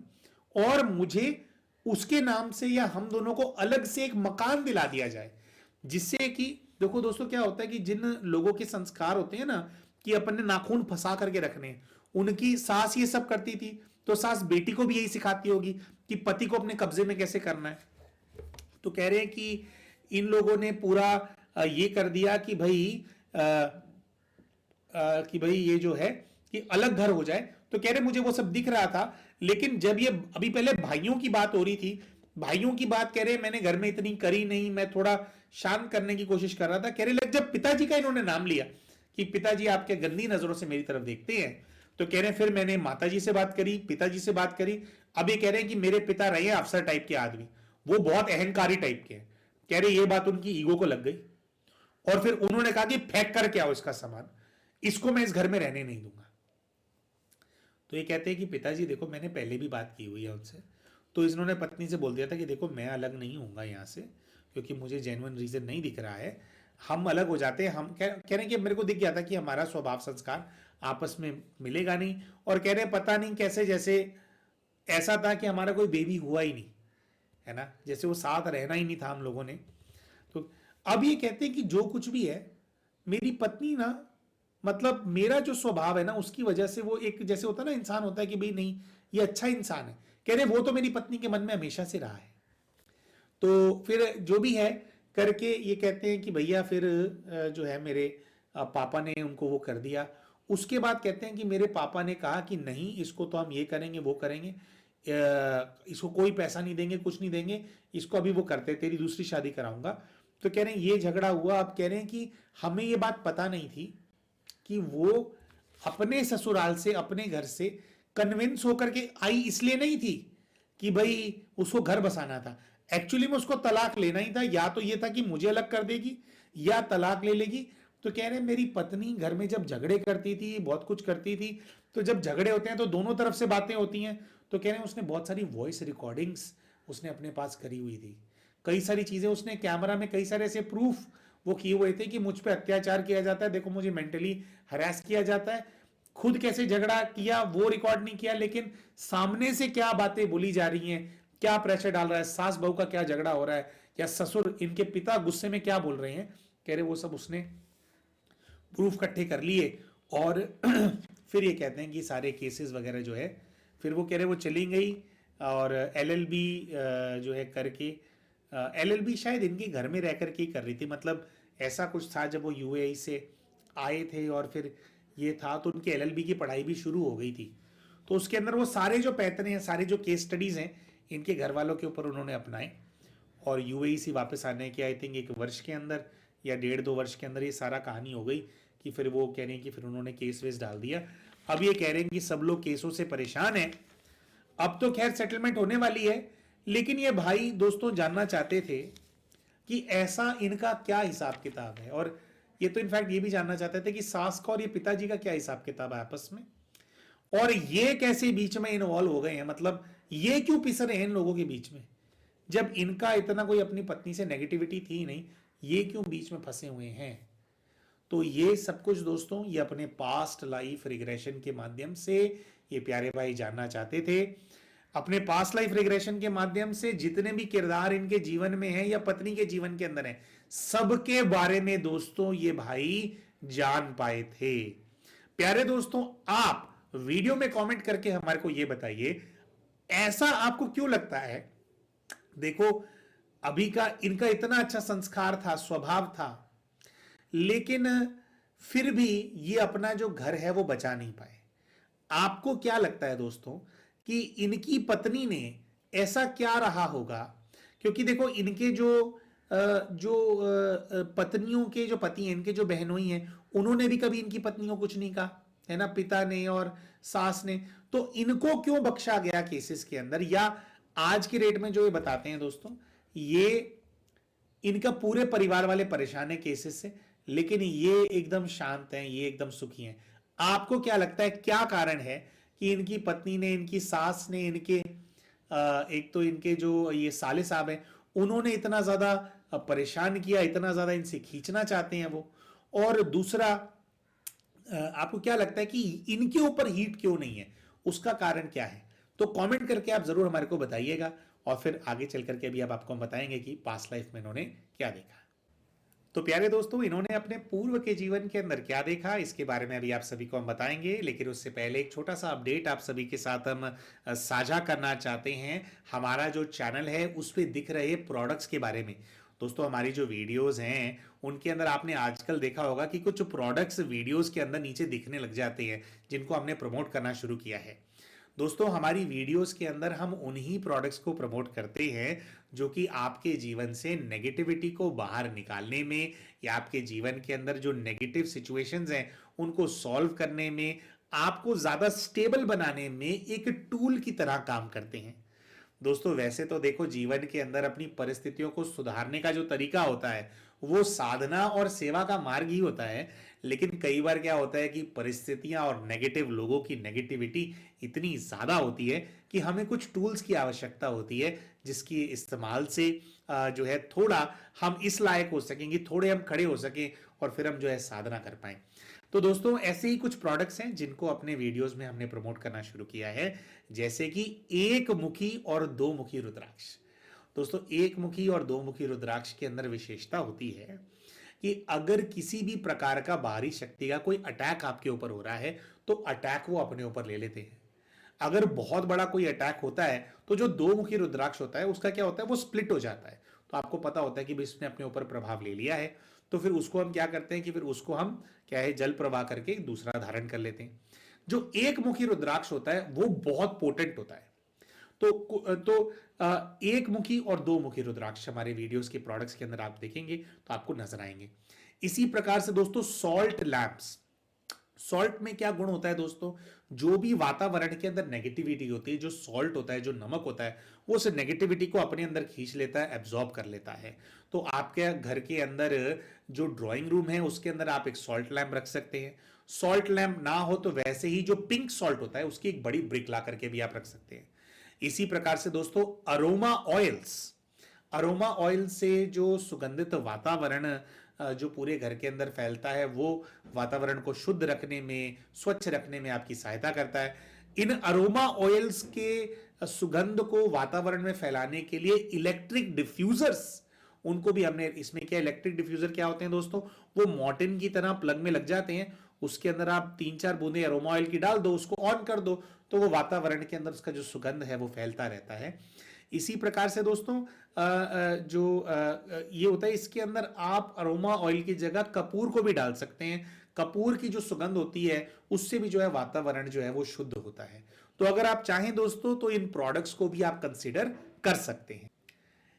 और मुझे उसके नाम से या हम दोनों को अलग से एक मकान दिला दिया जाए, जिससे कि देखो दोस्तों क्या होता है कि जिन लोगों के संस्कार होते हैं ना कि अपन ने नाखून फंसा करके रखने हैं, उनकी सास ये सब करती थी, तो सास बेटी को भी यही सिखाती होगी कि पति को अपने कब्जे में कैसे करना है। तो कह रहे हैं कि इन लोगों ने पूरा ये कर दिया कि भाई ये जो है कि अलग घर हो जाए। तो कह रहे मुझे वो सब दिख रहा था, लेकिन जब ये अभी पहले भाइयों की बात हो रही थी, भाइयों की बात कह रहे मैंने घर में इतनी करी नहीं, मैं थोड़ा शांत करने की कोशिश कर रहा था। कह रहे जब पिताजी का इन्होंने नाम लिया कि पिताजी आपके गंदी नजरों से मेरी तरफ देखते हैं, तो कह रहे हैं फिर मैंने माताजी से बात करी, पिताजी से बात करी। अब ये कह रहे हैं कि मेरे पिता रहे अफसर टाइप के आदमी, वो बहुत अहंकारी टाइप के हैं। कह रहे ये बात उनकी ईगो को लग गई, और फिर उन्होंने कहा कि फेंक करके आओ इसका सामान, इसको मैं इस घर में रहने नहीं दूंगा। तो ये कहते हैं कि पिताजी देखो मैंने पहले भी बात की हुई है उनसे, तो इन्होंने पत्नी से बोल दिया था कि देखो मैं अलग नहीं हूँगा यहाँ से, क्योंकि मुझे जेन्युइन रीज़न नहीं दिख रहा है, हम अलग हो जाते हैं। हम कह रहे हैं कि मेरे को दिख गया था कि हमारा स्वभाव संस्कार आपस में मिलेगा नहीं, और कह रहे पता नहीं कैसे जैसे ऐसा था कि हमारा कोई बेबी हुआ ही नहीं, है ना, जैसे वो साथ रहना ही नहीं था हम लोगों ने। तो अब ये कहते हैं कि जो कुछ भी है मेरी पत्नी ना, मतलब मेरा जो स्वभाव है ना उसकी वजह से वो एक जैसे होता है ना, इंसान होता है कि भाई नहीं ये अच्छा इंसान है, कह रहे वो तो मेरी पत्नी के मन में हमेशा से रहा है। तो फिर जो भी है करके ये कहते हैं कि भैया फिर जो है मेरे पापा ने उनको वो कर दिया। उसके बाद कहते हैं कि मेरे पापा ने कहा कि नहीं इसको तो हम ये करेंगे वो करेंगे, इसको कोई पैसा नहीं देंगे कुछ नहीं देंगे, इसको अभी वो करते तेरी दूसरी शादी कराऊंगा। तो कह रहे हैं ये झगड़ा हुआ। अब कह रहे हैं कि हमें ये बात पता नहीं थी कि वो अपने ससुराल से अपने घर से कन्विंस होकर के आई इसलिए नहीं थी कि भाई उसको घर बसाना था, एक्चुअली में उसको तलाक लेना ही था। या तो ये था कि मुझे अलग कर देगी या तलाक ले लेगी। तो कह रहे मेरी पत्नी घर में जब झगड़े करती थी बहुत कुछ करती थी, तो जब झगड़े होते हैं तो दोनों तरफ से बातें होती हैं। तो कह रहे हैं उसने बहुत सारी वॉइस रिकॉर्डिंग्स उसने अपने पास करी हुई थी, कई सारी चीजें उसने कैमरा में कई सारे ऐसे प्रूफ वो किए हुए थे कि मुझ पर अत्याचार किया जाता है, देखो मुझे मेंटली हरास किया जाता है। खुद कैसे झगड़ा किया वो रिकॉर्ड नहीं किया, लेकिन सामने से क्या बातें बोली जा रही हैं, क्या प्रेशर डाल रहा है, सास बहू का क्या झगड़ा हो रहा है, या ससुर इनके पिता गुस्से में क्या बोल रहे हैं, कह रहे वो सब उसने प्रूफ इकट्ठे कर लिए। और फिर ये कहते हैं कि सारे केसेस वगैरह जो है फिर वो कह रहे वो चली गई, और एलएलबी जो है करके, एलएलबी शायद इनके घर में रह करके ही कर रही थी, मतलब ऐसा कुछ था जब वो यूएई से आए थे और फिर ये था, तो उनकी एलएलबी की पढ़ाई भी शुरू हो गई थी। तो उसके अंदर वो सारे जो पैतरे हैं सारे जो केस स्टडीज़ हैं इनके घर वालों के ऊपर उन्होंने अपनाए, और यूएई से वापस आने के आई थिंक 1 वर्ष के अंदर या 1.5-2 वर्ष के अंदर ये सारा कहानी हो गई कि फिर वो कह रहे हैं कि फिर उन्होंने केस वेस डाल दिया। अब ये कह रहे हैं कि सब लोग केसों से परेशान हैं, अब तो खैर सेटलमेंट होने वाली है, लेकिन ये भाई दोस्तों जानना चाहते थे कि ऐसा इनका क्या हिसाब किताब है, और ये तो इनफैक्ट ये भी जानना चाहते थे कि सास का और ये पिताजी का क्या हिसाब किताब है आपस में, और ये कैसे बीच में इन्वॉल्व हो गए हैं, मतलब ये क्यों पिस रहे हैं इन लोगों के बीच में, जब इनका इतना कोई अपनी पत्नी से नेगेटिविटी थी ही नहीं, ये क्यों बीच में फंसे हुए हैं। तो ये सब कुछ दोस्तों ये अपने पास्ट लाइफ रिग्रेशन के माध्यम से ये प्यारे भाई जानना चाहते थे। अपने पास्ट लाइफ रिग्रेशन के माध्यम से जितने भी किरदार इनके जीवन में हैं या पत्नी के जीवन के अंदर हैं, सबके बारे में दोस्तों ये भाई जान पाए थे। प्यारे दोस्तों आप वीडियो में कमेंट करके हमारे को ये बताइए ऐसा आपको क्यों लगता है। देखो अभी का इनका इतना अच्छा संस्कार था, स्वभाव था, लेकिन फिर भी ये अपना जो घर है वो बचा नहीं पाए। आपको क्या लगता है दोस्तों कि इनकी पत्नी ने ऐसा क्या रहा होगा, क्योंकि देखो इनके जो जो पत्नियों के जो पति हैं, इनके जो बहनोई हैं, उन्होंने भी कभी इनकी पत्नियों को कुछ नहीं कहा, है ना, पिता ने और सास ने। तो इनको क्यों बख्शा गया केसेस के अंदर? या आज की डेट में जो ये बताते हैं दोस्तों, ये इनका पूरे परिवार वाले परेशान है केसेस से, लेकिन ये एकदम शांत हैं, ये एकदम सुखी हैं। आपको क्या लगता है, क्या कारण है कि इनकी पत्नी ने, इनकी सास ने, इनके एक तो इनके जो ये साले साहब हैं, उन्होंने इतना ज्यादा परेशान किया, इतना ज्यादा इनसे खींचना चाहते हैं वो? और दूसरा, आपको क्या लगता है कि इनके ऊपर हीट क्यों नहीं है, उसका कारण क्या है? तो कमेंट करके आप जरूर हमारे को बताइएगा, और फिर आगे चल करके अभी अब आपको हम बताएंगे कि पास्ट लाइफ में इन्होंने क्या देखा। तो प्यारे दोस्तों, इन्होंने अपने पूर्व के जीवन के अंदर क्या देखा, इसके बारे में अभी आप सभी को हम बताएंगे, लेकिन उससे पहले एक छोटा सा अपडेट आप सभी के साथ हम साझा करना चाहते हैं। हमारा जो चैनल है उस पर दिख रहे प्रोडक्ट्स के बारे में। दोस्तों, हमारी जो वीडियोस हैं उनके अंदर आपने आजकल देखा होगा कि कुछ प्रोडक्ट्स वीडियोस के अंदर नीचे दिखने लग जाते हैं, जिनको हमने प्रमोट करना शुरू किया है। दोस्तों, हमारी वीडियोस के अंदर हम उन्हीं प्रोडक्ट्स को प्रमोट करते हैं जो कि आपके जीवन से नेगेटिविटी को बाहर निकालने में, या आपके जीवन के अंदर जो नेगेटिव सिचुएशंस हैं उनको सॉल्व करने में, आपको ज्यादा स्टेबल बनाने में एक टूल की तरह काम करते हैं। दोस्तों, वैसे तो देखो, जीवन के अंदर अपनी परिस्थितियों को सुधारने का जो तरीका होता है वो साधना और सेवा का मार्ग ही होता है, लेकिन कई बार क्या होता है कि परिस्थितियां और नेगेटिव लोगों की नेगेटिविटी इतनी ज्यादा होती है कि हमें कुछ टूल्स की आवश्यकता होती है, जिसकी इस्तेमाल से जो है थोड़ा हम इस लायक हो सकेंगे, थोड़े हम खड़े हो सकें, और फिर हम जो है साधना कर पाए। तो दोस्तों, ऐसे ही कुछ प्रोडक्ट्स हैं जिनको अपने वीडियोस में हमने प्रमोट करना शुरू किया है, जैसे कि एक मुखी और दो मुखी रुद्राक्ष। दोस्तों, एक मुखी और दो मुखी रुद्राक्ष के अंदर विशेषता होती है कि अगर किसी भी प्रकार का बाहरी शक्ति का कोई अटैक आपके ऊपर हो रहा है, तो अटैक वो अपने ऊपर ले लेते हैं। अगर बहुत बड़ा कोई अटैक होता है, तो जो दो मुखी रुद्राक्ष होता है उसका क्या होता है, वो स्प्लिट हो जाता है। तो आपको पता होता है कि भाई इसने अपने ऊपर प्रभाव ले लिया है, तो फिर उसको हम क्या करते हैं कि फिर उसको हम क्या है, जल प्रवाह करके दूसरा धारण कर लेते हैं। जो एक मुखी रुद्राक्ष होता है वो बहुत पोटेंट होता है। एक मुखी और दो मुखी रुद्राक्ष हमारे वीडियोस के प्रोडक्ट्स के अंदर आप देखेंगे तो आपको नजर आएंगे। इसी प्रकार से दोस्तों, सॉल्ट लैंप्स। सॉल्ट में क्या गुण होता है दोस्तों, जो भी वातावरण के अंदर नेगेटिविटी होती है, जो सॉल्ट होता है, जो नमक होता है, वो उस नेगेटिविटी को अपने अंदर खींच लेता है, एब्जॉर्ब कर लेता है। तो आपके घर के अंदर जो ड्राइंग रूम है उसके अंदर आप एक सॉल्ट लैंप रख सकते हैं। सॉल्ट लैंप ना हो तो वैसे ही जो पिंक सॉल्ट होता है उसकी एक बड़ी ब्रिक ला करके भी आप रख सकते हैं। इसी प्रकार से दोस्तों, अरोमा ऑयल्स। अरोमा ऑयल से जो सुगंधित वातावरण जो पूरे घर के अंदर फैलता है, वो वातावरण को शुद्ध रखने में, स्वच्छ रखने में आपकी सहायता करता है। इन अरोमा ऑयल्स के सुगंध को वातावरण में फैलाने के लिए इलेक्ट्रिक डिफ्यूजर्स, उनको भी हमने इसमें क्या, इलेक्ट्रिक डिफ्यूजर क्या होते हैं दोस्तों, वो मॉर्टिन की तरह प्लग में लग जाते हैं। उसके अंदर आप 3-4 बूंदे अरोमा ऑयल की डाल दो, उसको ऑन कर दो, तो वो वातावरण के अंदर उसका जो सुगंध है वो फैलता रहता है। इसी प्रकार से दोस्तों, ये होता है, इसके अंदर आप अरोमा ऑयल की जगह कपूर को भी डाल सकते हैं। कपूर की जो सुगंध होती है उससे भी जो है वातावरण जो है वो शुद्ध होता है। तो अगर आप चाहें दोस्तों तो इन प्रोडक्ट्स को भी आप कंसीडर कर सकते हैं।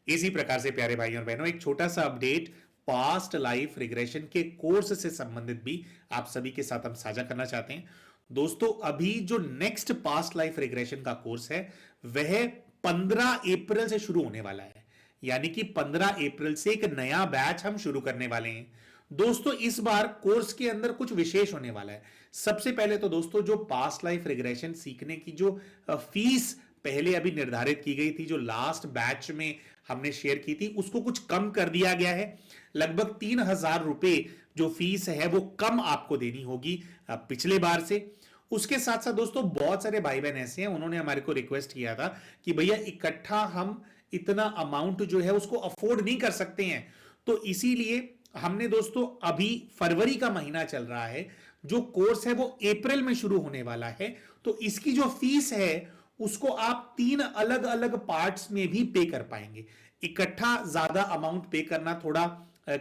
इसी प्रकार से प्यारे भाइयों और बहनों, एक छोटा सा अपडेट पास्ट लाइफ रिग्रेशन के कोर्स से संबंधित भी आप सभी के साथ हम साझा करना चाहते हैं। दोस्तों, अभी जो नेक्स्ट पास्ट लाइफ रिग्रेशन का कोर्स है वह 15 अप्रैल से शुरू होने वाला है। यानी कि 15 अप्रैल से एक नया बैच हम शुरू करने वाले हैं। दोस्तों, इस बार कोर्स के अंदर कुछ विशेष होने वाला है। सबसे पहले तो दोस्तों, जो पास्ट लाइफ रिग्रेशन सीखने की जो फीस पहले अभी निर्धारित की गई थी, जो लास्ट बैच में हमने शेयर की थी, उसको कुछ कम कर दिया गया है। लगभग 3,000 रुपए जो फीस है वो कम आपको देनी होगी पिछले बार से। उसके साथ साथ दोस्तों, बहुत सारे भाई बहन ऐसे हैं, उन्होंने हमारे को रिक्वेस्ट किया था कि भैया इकट्ठा हम इतना अमाउंट जो है उसको अफोर्ड नहीं कर सकते हैं। तो इसीलिए हमने दोस्तों, अभी फरवरी का महीना चल रहा है, जो कोर्स है वो अप्रैल में शुरू होने वाला है। तो इसकी जो फीस है उसको आप 3 अलग अलग पार्ट्स में भी पे कर पाएंगे। इकट्ठा ज्यादा अमाउंट पे करना थोड़ा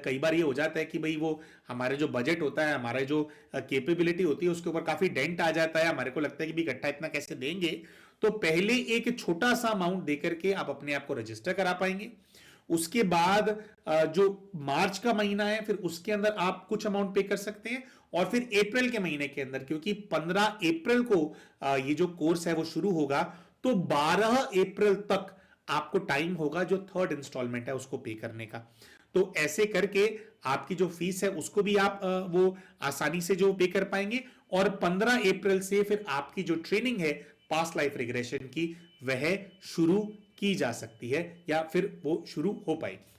कई बार ये हो जाता है कि भाई वो हमारे जो बजट होता है, हमारे जो कैपेबिलिटी होती है उसके ऊपर काफी डेंट आ जाता है। हमारे को लगता है कि भी इकट्ठा इतना कैसे देंगे। तो पहले एक छोटा सा अमाउंट देकर के आप अपने आप को रजिस्टर करा पाएंगे। उसके बाद जो मार्च का महीना है फिर उसके अंदर आप कुछ अमाउंट पे कर सकते हैं, और फिर अप्रैल के महीने के अंदर, क्योंकि 15 अप्रैल को ये जो कोर्स है वो शुरू होगा, तो 12 अप्रैल तक आपको टाइम होगा जो थर्ड इंस्टॉलमेंट है उसको पे करने का। तो ऐसे करके आपकी जो फीस है उसको भी आप वो आसानी से जो पे कर पाएंगे, और 15 अप्रैल से फिर आपकी जो ट्रेनिंग है पास्ट लाइफ रिग्रेशन की वह शुरू की जा सकती है, या फिर वो शुरू हो पाएगी।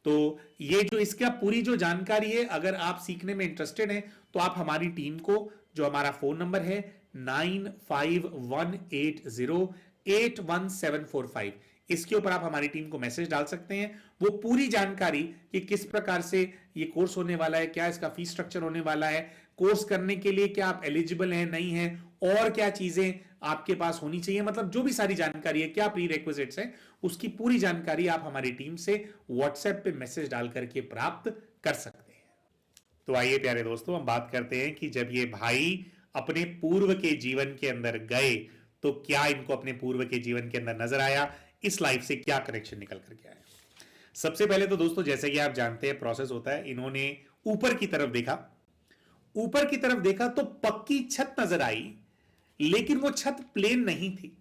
तो ये जो इसका पूरी जो जानकारी है, अगर आप सीखने में इंटरेस्टेड हैं तो आप हमारी टीम को, जो हमारा फोन नंबर है 9518081745, इसके ऊपर आप हमारी टीम को मैसेज डाल सकते हैं। वो पूरी जानकारी कि किस प्रकार से ये कोर्स होने वाला है, क्या इसका फीस स्ट्रक्चर होने वाला है, कोर्स करने के लिए क्या आप एलिजिबल हैं नहीं हैं, और क्या चीजें आपके पास होनी चाहिए, मतलब जो भी सारी जानकारी है, क्या प्री रिक्विजिट्स है, उसकी पूरी जानकारी आप हमारी टीम से व्हाट्सएप पे मैसेज डाल करके प्राप्त कर सकते हैं। तो आइए प्यारे दोस्तों, हम बात करते हैं कि जब ये भाई अपने पूर्व के जीवन के अंदर गए तो क्या इनको अपने पूर्व के जीवन के अंदर नजर आया, इस लाइफ से क्या कनेक्शन निकल करके आया। सबसे पहले तो दोस्तों, जैसे कि आप जानते हैं प्रोसेस होता है, इन्होंने ऊपर की तरफ देखा, ऊपर की तरफ देखा तो पक्की छत नजर आई, लेकिन वो छत प्लेन नहीं थी।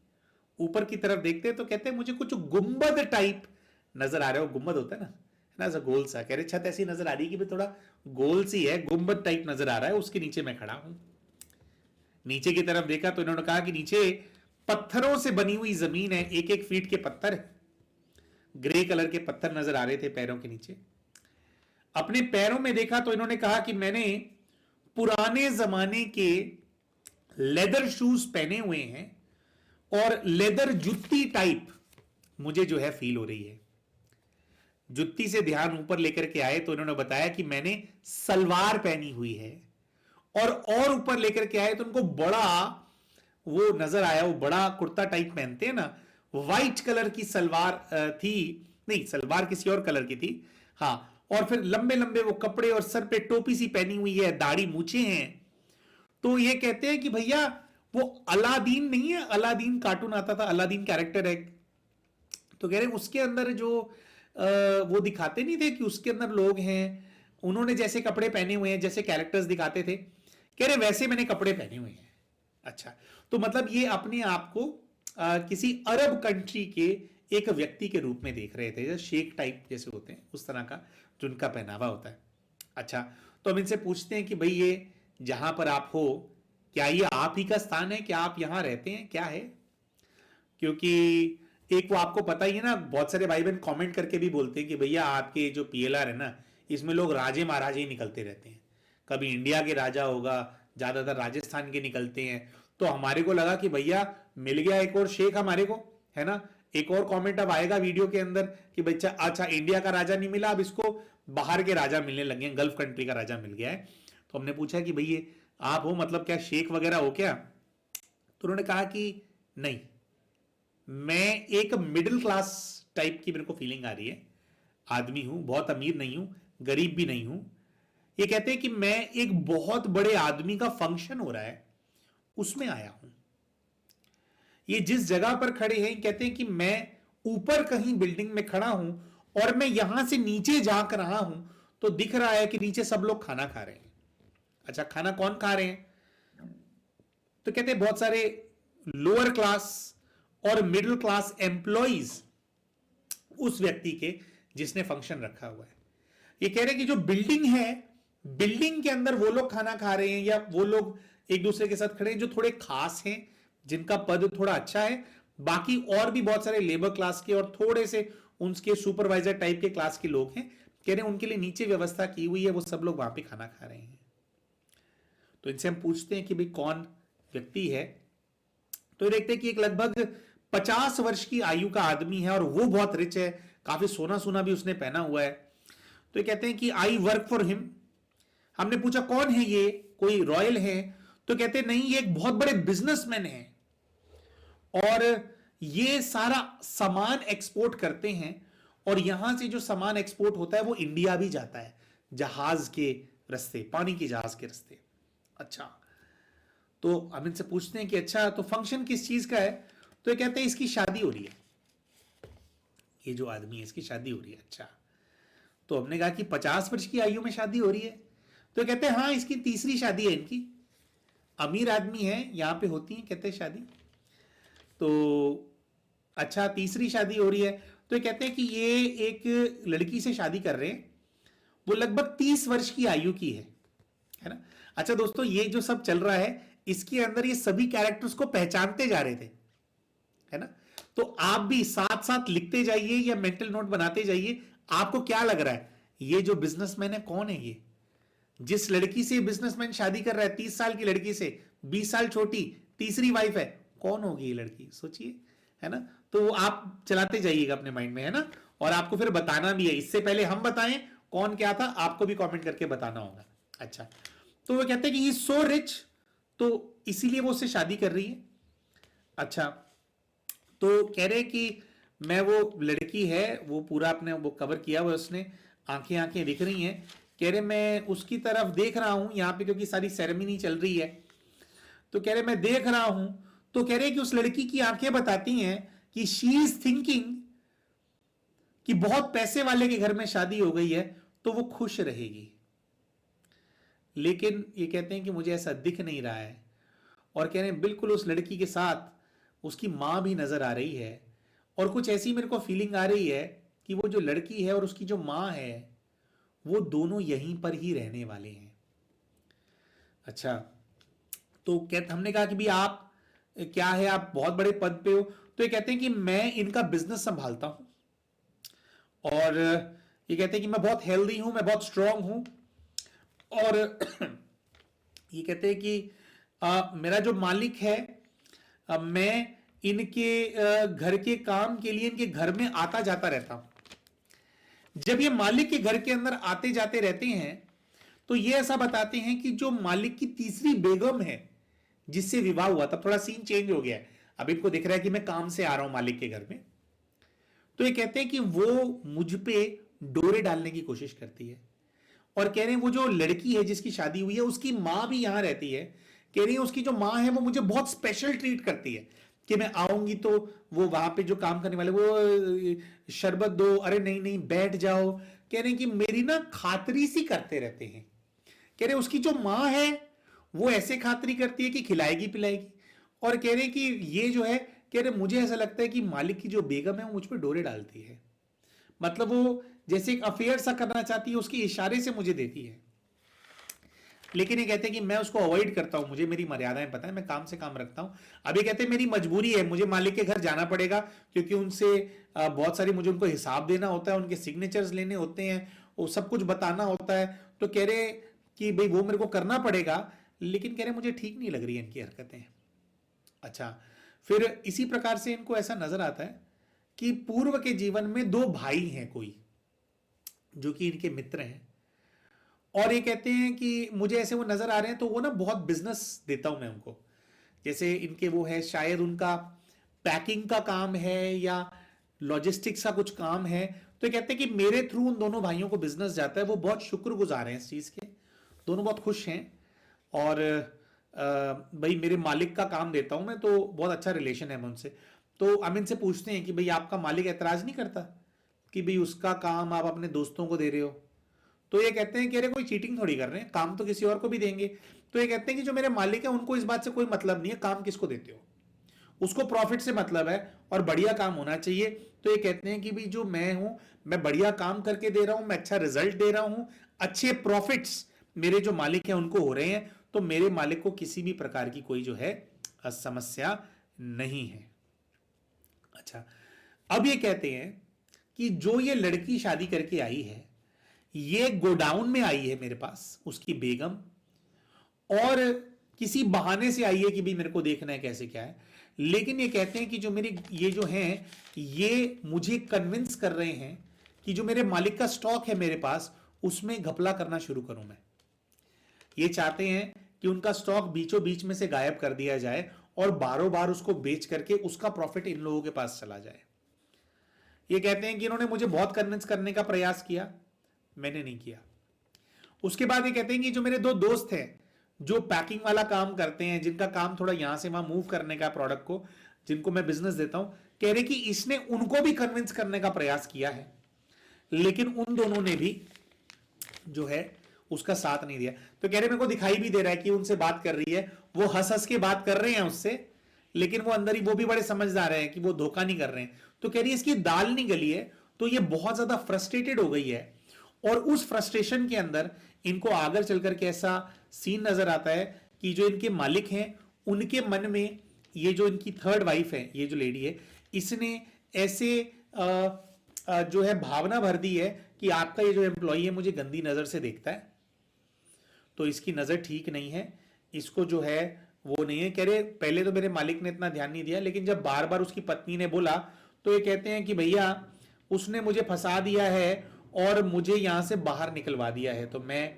ऊपर की तरफ देखते हैं तो कहते हैं मुझे कुछ गुंबद टाइप नजर आ रहा है। वो गुंबद होता है ना ऐसा गोल सा, कह रहे छत ऐसी नजर आ रही है कि थोड़ा गोल सी है, गुंबद टाइप नजर आ रहा है, उसके नीचे मैं खड़ा हूं। नीचे की तरफ देखा तो इन्होंने कहा कि नीचे पत्थरों से बनी हुई जमीन है, 1-1 फीट के पत्थर है, ग्रे कलर के पत्थर नजर आ रहे थे पैरों के नीचे। अपने पैरों में देखा तो इन्होंने कहा कि मैंने पुराने जमाने के लेदर शूज पहने हुए हैं, और लेदर जुत्ती टाइप मुझे जो है फील हो रही है। जुत्ती से ध्यान ऊपर लेकर के आए तो इन्होंने बताया कि मैंने सलवार पहनी हुई है, और ऊपर लेकर के आए तो उनको बड़ा वो नजर आया, वो बड़ा कुर्ता टाइप पहनते हैं ना, व्हाइट कलर की सलवार थी, नहीं सलवार किसी और कलर की थी, हाँ, और फिर लंबे लंबे वो कपड़े, और सर पे टोपी सी पहनी हुई है, दाढ़ी मूछे हैं। तो ये कहते हैं कि भैया वो अलादीन नहीं है, अलादीन कार्टून आता था, अलादीन कैरेक्टर है, तो कह रहे उसके अंदर जो वो दिखाते नहीं थे कि उसके अंदर लोग हैं, उन्होंने जैसे कपड़े पहने हुए हैं, जैसे कैरेक्टर्स दिखाते थे, कह रहे वैसे मैंने कपड़े पहने हुए हैं। अच्छा, तो मतलब ये अपने आप को किसी अरब कंट्री के एक व्यक्ति के रूप में देख रहे थे, जैसे शेख टाइप जैसे होते हैं उस तरह का जो उनका पहनावा होता है। अच्छा, तो हम इनसे पूछते हैं कि भाई ये जहां पर आप हो, क्या ये आप ही का स्थान है, क्या आप यहां रहते हैं, क्या है? क्योंकि एक वो आपको पता ही है ना, बहुत सारे भाई बहन कमेंट करके भी बोलते हैं कि भैया आपके जो पीएलआर है ना, इसमें लोग राजे महाराजे ही निकलते रहते हैं, कभी इंडिया के राजा होगा, ज्यादातर राजस्थान के निकलते हैं। तो हमारे को लगा कि भैया मिल गया एक और शेख हमारे को, है ना। एक और कमेंट अब आएगा वीडियो के अंदर कि बच्चा अच्छा इंडिया का राजा नहीं मिला, अब इसको बाहर के राजा मिलने लगे, गल्फ कंट्री का राजा मिल गया है। तो हमने पूछा कि भैया आप हो, मतलब क्या शेख वगैरह हो क्या? तो उन्होंने कहा कि नहीं, मैं एक मिडिल क्लास टाइप की मेरे को फीलिंग आ रही है, आदमी हूं, बहुत अमीर नहीं हूं, गरीब भी नहीं हूं। ये कहते हैं कि मैं एक बहुत बड़े आदमी का फंक्शन हो रहा है उसमें आया हूं। ये जिस जगह पर खड़े हैं, कहते हैं कि मैं ऊपर कहीं बिल्डिंग में खड़ा हूं, और मैं यहां से नीचे झांक रहा हूं तो दिख रहा है कि नीचे सब लोग खाना खा रहे हैं। अच्छा, खाना कौन खा रहे हैं? तो कहते हैं बहुत सारे लोअर क्लास और मिडिल क्लास एम्प्लॉइज उस व्यक्ति के जिसने फंक्शन रखा हुआ है। ये कह रहे हैं कि जो बिल्डिंग है, बिल्डिंग के अंदर वो लोग खाना खा रहे हैं, या वो लोग एक दूसरे के साथ खड़े हैं जो थोड़े खास हैं, जिनका पद थोड़ा अच्छा है। बाकी और भी बहुत सारे लेबर क्लास के और थोड़े से उनके सुपरवाइजर टाइप के क्लास के लोग हैं, कह रहे हैं उनके लिए नीचे व्यवस्था की हुई है, वो सब लोग वहां पे खाना खा रहे हैं। तो इनसे हम पूछते हैं कि भाई कौन व्यक्ति है? तो देखते हैं कि एक लगभग 50 वर्ष की आयु का आदमी है, और वो बहुत रिच है, काफी सोना सोना भी उसने पहना हुआ है। तो ये कहते हैं कि आई वर्क फॉर हिम। हमने पूछा कौन है ये, कोई रॉयल है? तो कहते हैं नहीं, ये एक बहुत बड़े बिजनेसमैन है, और ये सारा सामान एक्सपोर्ट करते हैं, और यहां से जो सामान एक्सपोर्ट होता है वो इंडिया भी जाता है, जहाज के रास्ते, पानी के जहाज के रास्ते। अच्छा, तो हम इनसे पूछते हैं कि अच्छा तो फंक्शन किस चीज का है? तो ये कहते हैं इसकी शादी हो रही है, ये जो आदमी है इसकी शादी हो रही है। अच्छा, तो हमने कहा कि 50 वर्ष की आयु में शादी हो रही है? तो कहते हैं हाँ, इसकी तीसरी शादी है इनकी। अमीर आदमी है, यहां पे होती है कहते हैं शादी। तो अच्छा, तीसरी शादी हो रही है। तो ये कहते हैं कि ये एक लड़की से शादी कर रहे हैं, वो लगभग 30 वर्ष की आयु की है ना। अच्छा दोस्तों, ये जो सब चल रहा है इसके अंदर ये सभी कैरेक्टर्स को पहचानते जा रहे थे, है ना। तो आप भी साथ साथ लिखते जाइए या मेंटल नोट बनाते जाइए। आपको क्या लग रहा है ये जो बिजनेसमैन है कौन है? ये जिस लड़की से बिजनेसमैन शादी कर रहा है, 30 साल की लड़की से, 20 साल छोटी, तीसरी वाइफ है, कौन होगी ये लड़की? सोचिए, है ना। तो आप चलाते जाइएगा अपने माइंड में, है ना। और आपको फिर बताना भी है, इससे पहले हम बताएं कौन क्या था, आपको भी कमेंट करके बताना होगा। अच्छा, तो वो कहते हैं कि ही सो रिच, तो इसीलिए वो उससे शादी कर रही है। अच्छा, तो कह रहे कि मैं, वो लड़की है, वो पूरा अपने वो कवर किया हुआ उसने, आंखें आंखें दिख रही हैं। कह रहे मैं उसकी तरफ देख रहा हूं यहां पे, क्योंकि सारी सेरेमनी चल रही है। तो कह रहे मैं देख रहा हूं। तो कह रहे कि उस लड़की की आंखें बताती हैं कि शी इज थिंकिंग कि बहुत पैसे वाले के घर में शादी हो गई है तो वो खुश रहेगी। लेकिन ये कहते हैं कि मुझे ऐसा दिख नहीं रहा है। और कह रहे हैं बिल्कुल उस लड़की के साथ उसकी मां भी नजर आ रही है, और कुछ ऐसी मेरे को फीलिंग आ रही है कि वो जो लड़की है और उसकी जो मां है वो दोनों यहीं पर ही रहने वाले हैं। अच्छा, तो कहते, हमने कहा कि भी आप क्या है, आप बहुत बड़े पद पे हो। तो ये कहते हैं कि मैं इनका बिजनेस संभालता हूं, और ये कहते हैं कि मैं बहुत हेल्दी हूं, मैं बहुत स्ट्रांग हूं। और ये कहते हैं कि मेरा जो मालिक है, मैं इनके घर के काम के लिए इनके घर में आता जाता रहता हूं। जब ये मालिक के घर के अंदर आते जाते रहते हैं तो ये ऐसा बताते हैं कि जो मालिक की तीसरी बेगम है जिससे विवाह हुआ, तब थोड़ा सीन चेंज हो गया है। अब इनको दिख रहा है कि मैं काम से आ रहा हूं मालिक के घर में। तो ये कहते हैं कि वो मुझ पे डोरे डालने की कोशिश करती है। और कह रहे हैं वो जो लड़की है जिसकी शादी हुई है उसकी मां भी यहां रहती है। कह रही है उसकी जो मां है वो मुझे बहुत स्पेशल ट्रीट करती है, कि मैं आऊंगी तो वो वहां पे जो काम करने वाले वो शरबत दो, अरे नहीं नहीं बैठ जाओ। कह रहे हैं कि मेरी ना खातरी सी करते रहते हैं। कह रहे उसकी जो मां है वो ऐसे खातरी करती है कि खिलाएगी पिलाएगी। और कह रहे कि ये जो है, कह रहे मुझे ऐसा लगता है कि मालिक की जो बेगम है वो मुझ पर डोरे डालती है। मतलब वो जैसे एक अफेयर सा करना चाहती है, उसके इशारे से मुझे देती है। लेकिन ये कहते हैं कि मैं उसको अवॉइड करता हूं, मुझे मेरी मर्यादाएं पता है, मैं काम से काम रखता हूं। अब ये कहते हैं मेरी मजबूरी है, मुझे मालिक के घर जाना पड़ेगा, क्योंकि उनसे बहुत सारी मुझे उनको हिसाब देना होता है, उनके सिग्नेचर्स लेने होते हैं, वो सब कुछ बताना होता है। तो कह रहे कि भाई वो मेरे को करना पड़ेगा, लेकिन कह रहे मुझे ठीक नहीं लग रही है इनकी हरकतें। अच्छा, फिर इसी प्रकार से इनको ऐसा नजर आता है कि पूर्व के जीवन में दो भाई हैं कोई, जो कि इनके मित्र हैं। और ये कहते हैं कि मुझे ऐसे वो नजर आ रहे हैं, तो वो ना बहुत बिजनेस देता हूं मैं उनको। जैसे इनके वो है, शायद उनका पैकिंग का काम है या लॉजिस्टिक्स का कुछ काम है। तो ये कहते हैं कि मेरे थ्रू उन दोनों भाइयों को बिजनेस जाता है, वो बहुत शुक्रगुजार हैं इस चीज के, दोनों बहुत खुश हैं। और भाई मेरे मालिक का काम देता हूं मैं, तो बहुत अच्छा रिलेशन है मैं उनसे। तो हम इनसे पूछते हैं कि भाई आपका मालिक ऐतराज नहीं करता कि भाई उसका काम आप अपने दोस्तों को दे रहे हो? तो ये कहते हैं कि अरे कोई चीटिंग थोड़ी कर रहे हैं, काम तो किसी और को भी देंगे। तो ये कहते हैं कि जो मेरे मालिक है उनको इस बात से कोई मतलब नहीं है काम किसको देते हो, उसको प्रॉफिट से मतलब है और बढ़िया काम होना चाहिए। तो ये कहते हैं कि भी जो मैं हूं, मैं बढ़िया काम करके दे रहा हूं, मैं अच्छा रिजल्ट दे रहा हूं, अच्छे प्रॉफिट्स मेरे जो मालिक हैं उनको हो रहे हैं, तो मेरे मालिक को किसी भी प्रकार की कोई जो है समस्या नहीं है। अच्छा, अब ये कहते हैं कि जो ये लड़की शादी करके आई है, ये गोडाउन में आई है मेरे पास, उसकी बेगम, और किसी बहाने से आई है कि भी मेरे को देखना है कैसे क्या है। लेकिन ये कहते हैं कि जो मेरी ये जो हैं, ये मुझे कन्विंस कर रहे हैं कि जो मेरे मालिक का स्टॉक है मेरे पास, उसमें घपला करना शुरू करूं मैं। ये चाहते हैं कि उनका स्टॉक बीचों बीच में से गायब कर दिया जाए और बारों बार उसको बेच करके उसका प्रॉफिट इन लोगों के पास चला जाए। ये कहते हैं कि इन्होंने मुझे बहुत कन्विंस करने का प्रयास किया, मैंने नहीं किया। उसके बाद ये कहते हैं कि जो मेरे दो दोस्त हैं जो पैकिंग वाला काम करते हैं, जिनका काम थोड़ा यहां से वहां मूव करने का प्रोडक्ट को, जिनको मैं बिजनेस देता हूं, कह रहे कि इसने उनको भी कन्विंस करने का प्रयास किया है, लेकिन उन दोनों ने भी जो है उसका साथ नहीं दिया। तो कह रहे मेरे को दिखाई भी दे रहा है कि उनसे बात कर रही है, वो हंस हंस के बात कर रहे हैं उससे, लेकिन वो अंदर ही वो भी बड़े समझदार हैं कि वो धोखा नहीं कर रहे हैं। तो कह रही है इसकी दाल नहीं गली है, तो ये बहुत ज्यादा फ्रस्ट्रेटेड हो गई है, और उस फ्रस्ट्रेशन के अंदर इनको आगे चलकर के ऐसा सीन नजर आता है कि जो इनके मालिक हैं उनके मन में ये जो इनकी थर्ड वाइफ है, ये जो लेडी है, इसने ऐसे जो है भावना भर दी है कि आपका ये जो एम्प्लॉई है मुझे गंदी नजर से देखता है, तो इसकी नजर ठीक नहीं है, इसको जो है वो नहीं है। कह रहे पहले तो मेरे मालिक ने इतना ध्यान नहीं दिया, लेकिन जब बार बार उसकी पत्नी ने बोला तो ये कहते हैं कि भैया उसने मुझे फंसा दिया है और मुझे यहां से बाहर निकलवा दिया है। तो मैं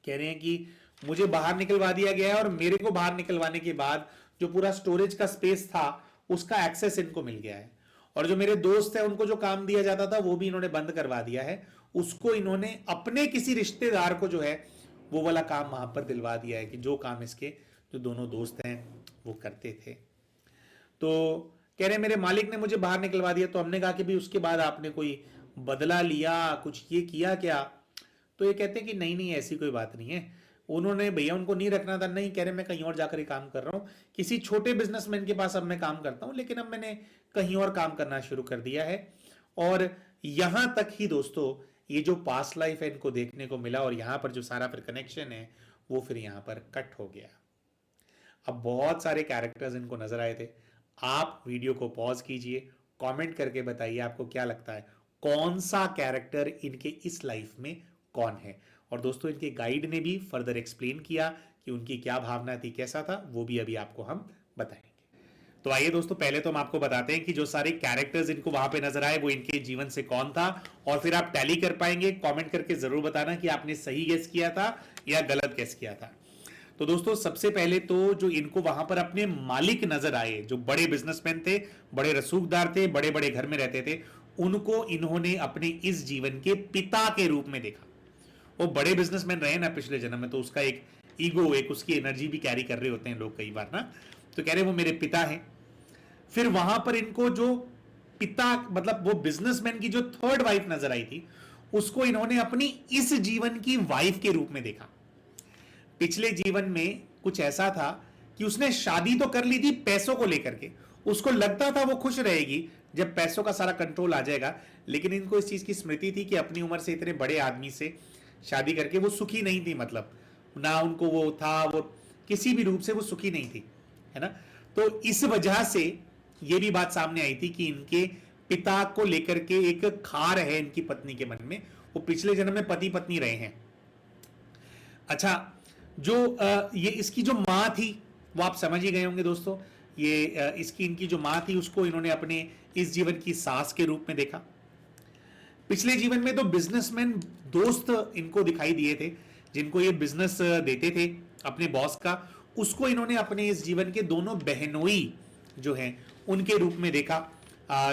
कह रहे हैं कि मुझे बाहर निकलवा दिया गया है और मेरे को बाहर निकलवाने के बाद जो पूरा स्टोरेज का स्पेस था उसका एक्सेस इनको मिल गया है, और जो मेरे दोस्त है उनको जो काम दिया जाता था वो भी इन्होंने बंद करवा दिया है, उसको इन्होंने अपने किसी रिश्तेदार को जो है वो वाला काम वहां पर दिलवा दिया है कि जो काम इसके जो दोनों दोस्त हैं वो करते थे। तो कह रहे मेरे मालिक ने मुझे बाहर निकलवा दिया। तो हमने कहा कि भी उसके बाद आपने कोई बदला लिया, कुछ ये किया क्या? तो ये कहते हैं कि नहीं नहीं ऐसी कोई बात नहीं है, उन्होंने भैया उनको नहीं रखना था। नहीं, कह रहे मैं कहीं और जाकर ही काम कर रहा हूँ, किसी छोटे बिजनेसमैन के पास अब मैं काम करता हूँ, लेकिन अब मैंने कहीं और काम करना शुरू कर दिया है। और यहां तक ही दोस्तों ये जो पास्ट लाइफ है इनको देखने को मिला, और यहां पर जो सारा फिर कनेक्शन है वो फिर यहां पर कट हो गया। अब बहुत सारे कैरेक्टर्स इनको नजर आए थे। आप वीडियो को पॉज कीजिए, कमेंट करके बताइए आपको क्या लगता है कौन सा कैरेक्टर इनके इस लाइफ में कौन है। और दोस्तों इनके गाइड ने भी फर्दर एक्सप्लेन किया कि उनकी क्या भावना थी, कैसा था, वो भी अभी आपको हम बताएंगे। तो आइए दोस्तों पहले तो हम आपको बताते हैं कि जो सारे कैरेक्टर्स इनको वहां पे नजर आए वो इनके जीवन से कौन था, और फिर आप टैली कर पाएंगे। कमेंट करके जरूर बताना कि आपने सही गेस किया था या गलत गेस किया था। तो दोस्तों सबसे पहले तो जो इनको वहां पर अपने मालिक नजर आए, जो बड़े बिजनेसमैन थे, बड़े रसूखदार थे, बड़े बड़े घर में रहते थे, उनको इन्होंने अपने इस जीवन के पिता के रूप में देखा। वो बड़े बिजनेसमैन रहे ना पिछले जन्म में, तो उसका एक ईगो, एक उसकी एनर्जी भी कैरी कर रहे होते हैं लोग कई बार ना। तो कह रहे वो मेरे पिता हैं। फिर वहां पर इनको जो पिता मतलब वो बिजनेसमैन की जो थर्ड वाइफ नजर आई थी, उसको इन्होंने अपनी इस जीवन की वाइफ के रूप में देखा। पिछले जीवन में कुछ ऐसा था कि उसने शादी तो कर ली थी पैसों को लेकर के, उसको लगता था वो खुश रहेगी जब पैसों का सारा कंट्रोल आ जाएगा, लेकिन इनको इस चीज की स्मृति थी कि अपनी उम्र से इतने बड़े आदमी से शादी करके वो सुखी नहीं थी, मतलब ना उनको वो था, वो किसी भी रूप से वो सुखी नहीं थी, है ना। तो इस वजह से ये भी बात सामने आई थी कि इनके पिता को लेकर के एक खार है इनकी पत्नी के मन में, वो पिछले जन्म में पति पत्नी रहे हैं। अच्छा, जो ये इसकी जो मां थी वो आप समझ ही गए होंगे दोस्तों। ये इसकी इनकी जो मां थी उसको इन्होंने अपने इस जीवन की सास के रूप में देखा। पिछले जीवन में तो बिजनेसमैन दोस्त इनको दिखाई दिए थे, जिनको ये बिजनेस देते थे अपने बॉस का, उसको इन्होंने अपने इस जीवन के दोनों बहनोई जो हैं उनके रूप में देखा,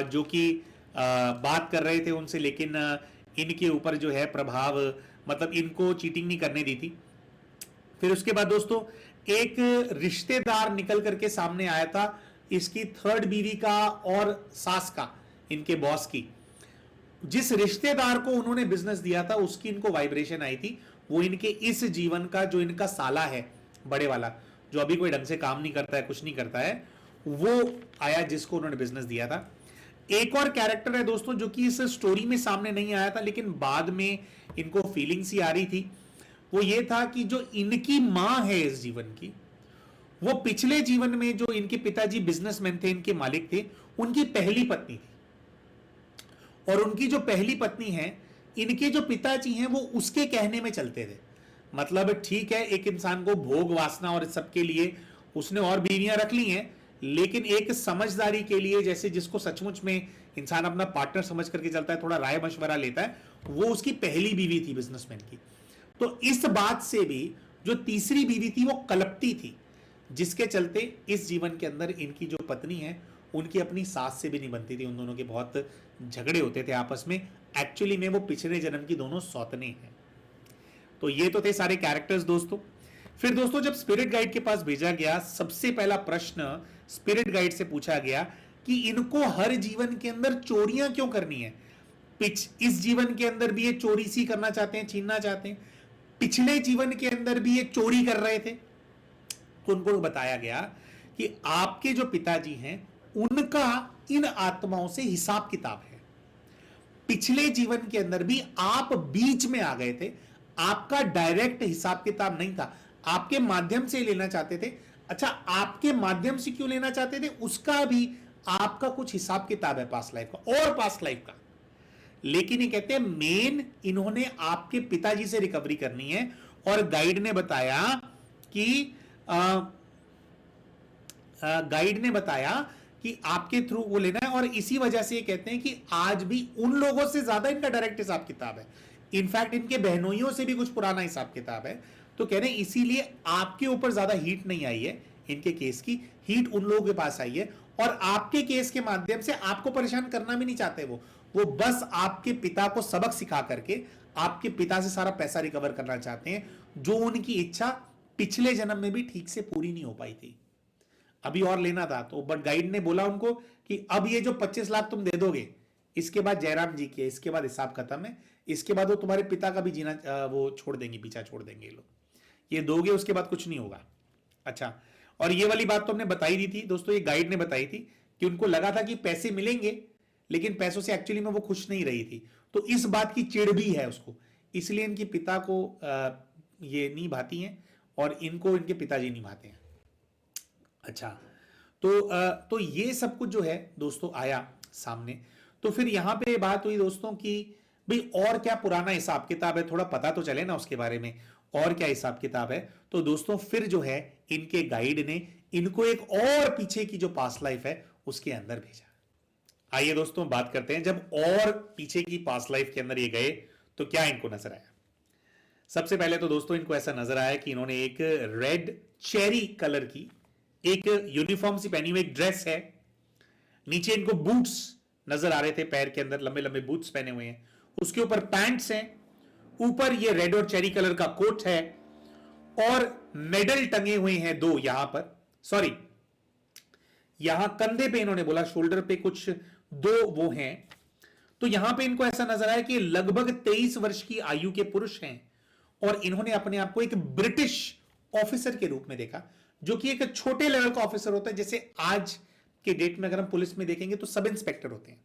जो कि बात कर रहे थे उनसे, लेकिन इनके ऊपर जो है प्रभाव, मतलब इनको चीटिंग नहीं करने दी थी। फिर उसके बाद दोस्तों एक रिश्तेदार निकल करके सामने आया था, इसकी थर्ड बीवी का और सास का, इनके बॉस की। जिस रिश्तेदार को उन्होंने बिजनेस दिया था उसकी इनको वाइब्रेशन आई थी, वो इनके इस जीवन का जो इनका साला है बड़े वाला, जो अभी कोई ढंग से काम नहीं करता है, कुछ नहीं करता है, वो आया जिसको उन्होंने बिजनेस दिया था। एक और कैरेक्टर है दोस्तों जो कि इस स्टोरी में सामने नहीं आया था, लेकिन बाद में इनको फीलिंग्स ही आ रही थी। वो ये था कि जो इनकी मां है इस जीवन की, वो पिछले जीवन में जो इनके पिताजी बिजनेसमैन थे, इनके मालिक थे, उनकी पहली पत्नी थी। और उनकी जो पहली पत्नी है, इनके जो पिताजी हैं वो उसके कहने में चलते थे। मतलब ठीक है, एक इंसान को भोग वासना और सबके लिए उसने और बीवियां रख ली हैं, लेकिन एक समझदारी के लिए, जैसे जिसको सचमुच में इंसान अपना पार्टनर समझ करके चलता है, थोड़ा राय मशवरा लेता है, वो उसकी पहली बीवी थी बिजनेसमैन की। तो इस बात से भी जो तीसरी बीवी थी वो कलपती थी, जिसके चलते इस जीवन के अंदर इनकी जो पत्नी है उनकी अपनी सास से भी नहीं बनती थी, उन दोनों के बहुत झगड़े होते थे आपस में। एक्चुअली में वो पिछले जन्म की दोनों सौतने हैं। तो ये तो थे सारे कैरेक्टर्स दोस्तों। फिर दोस्तों जब स्पिरिट गाइड के पास भेजा गया, सबसे पहला प्रश्न स्पिरिट गाइड से पूछा गया कि इनको हर जीवन के अंदर चोरियां क्यों करनी है। इस जीवन के अंदर भी ये चोरी सी करना चाहते हैं, छीनना चाहते हैं, पिछले जीवन के अंदर भी ये चोरी कर रहे थे। तो उनको बताया गया कि आपके जो पिताजी हैं उनका इन आत्माओं से हिसाब किताब है। पिछले जीवन के अंदर भी आप बीच में आ गए थे, आपका डायरेक्ट हिसाब किताब नहीं था, आपके माध्यम से लेना चाहते थे। अच्छा, आपके माध्यम से क्यों लेना चाहते थे, उसका भी आपका कुछ हिसाब किताब है पास्ट लाइफ का और पास्ट लाइफ का। लेकिन ये कहते हैं मेन इन्होंने आपके पिताजी से रिकवरी करनी है। और गाइड ने बताया कि आपके थ्रू वो लेना है। और इसी वजह से ये कहते हैं कि आज भी उन लोगों से ज्यादा इनका डायरेक्ट हिसाब किताब है, इनफैक्ट इनके बहनोइयों से भी कुछ पुराना हिसाब किताब है। तो कह रहे हैं इसीलिए आपके ऊपर ज्यादा हीट नहीं आई है, इनके केस की हीट उन लोगों के पास आई है। और आपके केस के माध्यम से आपको परेशान करना भी नहीं चाहते वो बस आपके पिता को सबक सिखा करके आपके पिता से सारा पैसा रिकवर करना चाहते हैं, जो उनकी इच्छा पिछले जन्म में भी ठीक से पूरी नहीं हो पाई थी, अभी और लेना था। तो बट गाइड ने बोला उनको कि अब ये जो 25 लाख तुम दे दोगे, इसके बाद जयराम जी के, इसके बाद हिसाब खत्म है, इसके बाद वो तुम्हारे पिता का भी जीना वो छोड़ देंगे, पीछा छोड़ देंगे ये लोग, ये दोगे उसके बाद कुछ नहीं होगा। अच्छा, और ये वाली बात तो हमने बताई दी थी दोस्तों, ये गाइड ने बताई थी कि उनको लगा था कि पैसे मिलेंगे, लेकिन पैसों से एक्चुअली में वो खुश नहीं रही थी। तो इस बात की चिढ़ भी है उसको, इसलिए इनके पिता को ये नहीं भाती हैं और इनको इनके पिताजी नहीं भाते हैं। अच्छा, तो ये सब कुछ जो है दोस्तों आया सामने। तो फिर यहां पे बात हुई दोस्तों कि भाई और क्या पुराना हिसाब किताब है, थोड़ा पता तो चले ना उसके बारे में, और क्या हिसाब किताब है। तो दोस्तों फिर जो है इनके गाइड ने इनको एक और पीछे की जो पास्ट लाइफ है उसके अंदर भेजा। आइए दोस्तों बात करते हैं, जब और पीछे की पास्ट लाइफ के अंदर ये गए तो क्या इनको नजर आया। सबसे पहले तो दोस्तों इनको ऐसा नजर आया कि इन्होंने एक रेड चेरी कलर की एक यूनिफॉर्म सी पहनी हुई एक ड्रेस है, नीचे इनको बूट्स नजर आ रहे थे, पैर के अंदर लंबे लंबे बूट्स पहने हुए हैं, उसके ऊपर पैंट्स हैं, ऊपर ये रेड और चेरी कलर का कोट है और मेडल टंगे हुए हैं दो यहां पर, सॉरी यहां कंधे पे इन्होंने बोला, शोल्डर पे कुछ दो वो हैं। तो यहां पे इनको ऐसा नजर आया कि लगभग 23 वर्ष की आयु के पुरुष हैं और इन्होंने अपने आप को एक ब्रिटिश ऑफिसर के रूप में देखा, जो कि एक छोटे लेवल का ऑफिसर होता है। जैसे आज के डेट में अगर हम पुलिस में देखेंगे तो सब इंस्पेक्टर होते हैं,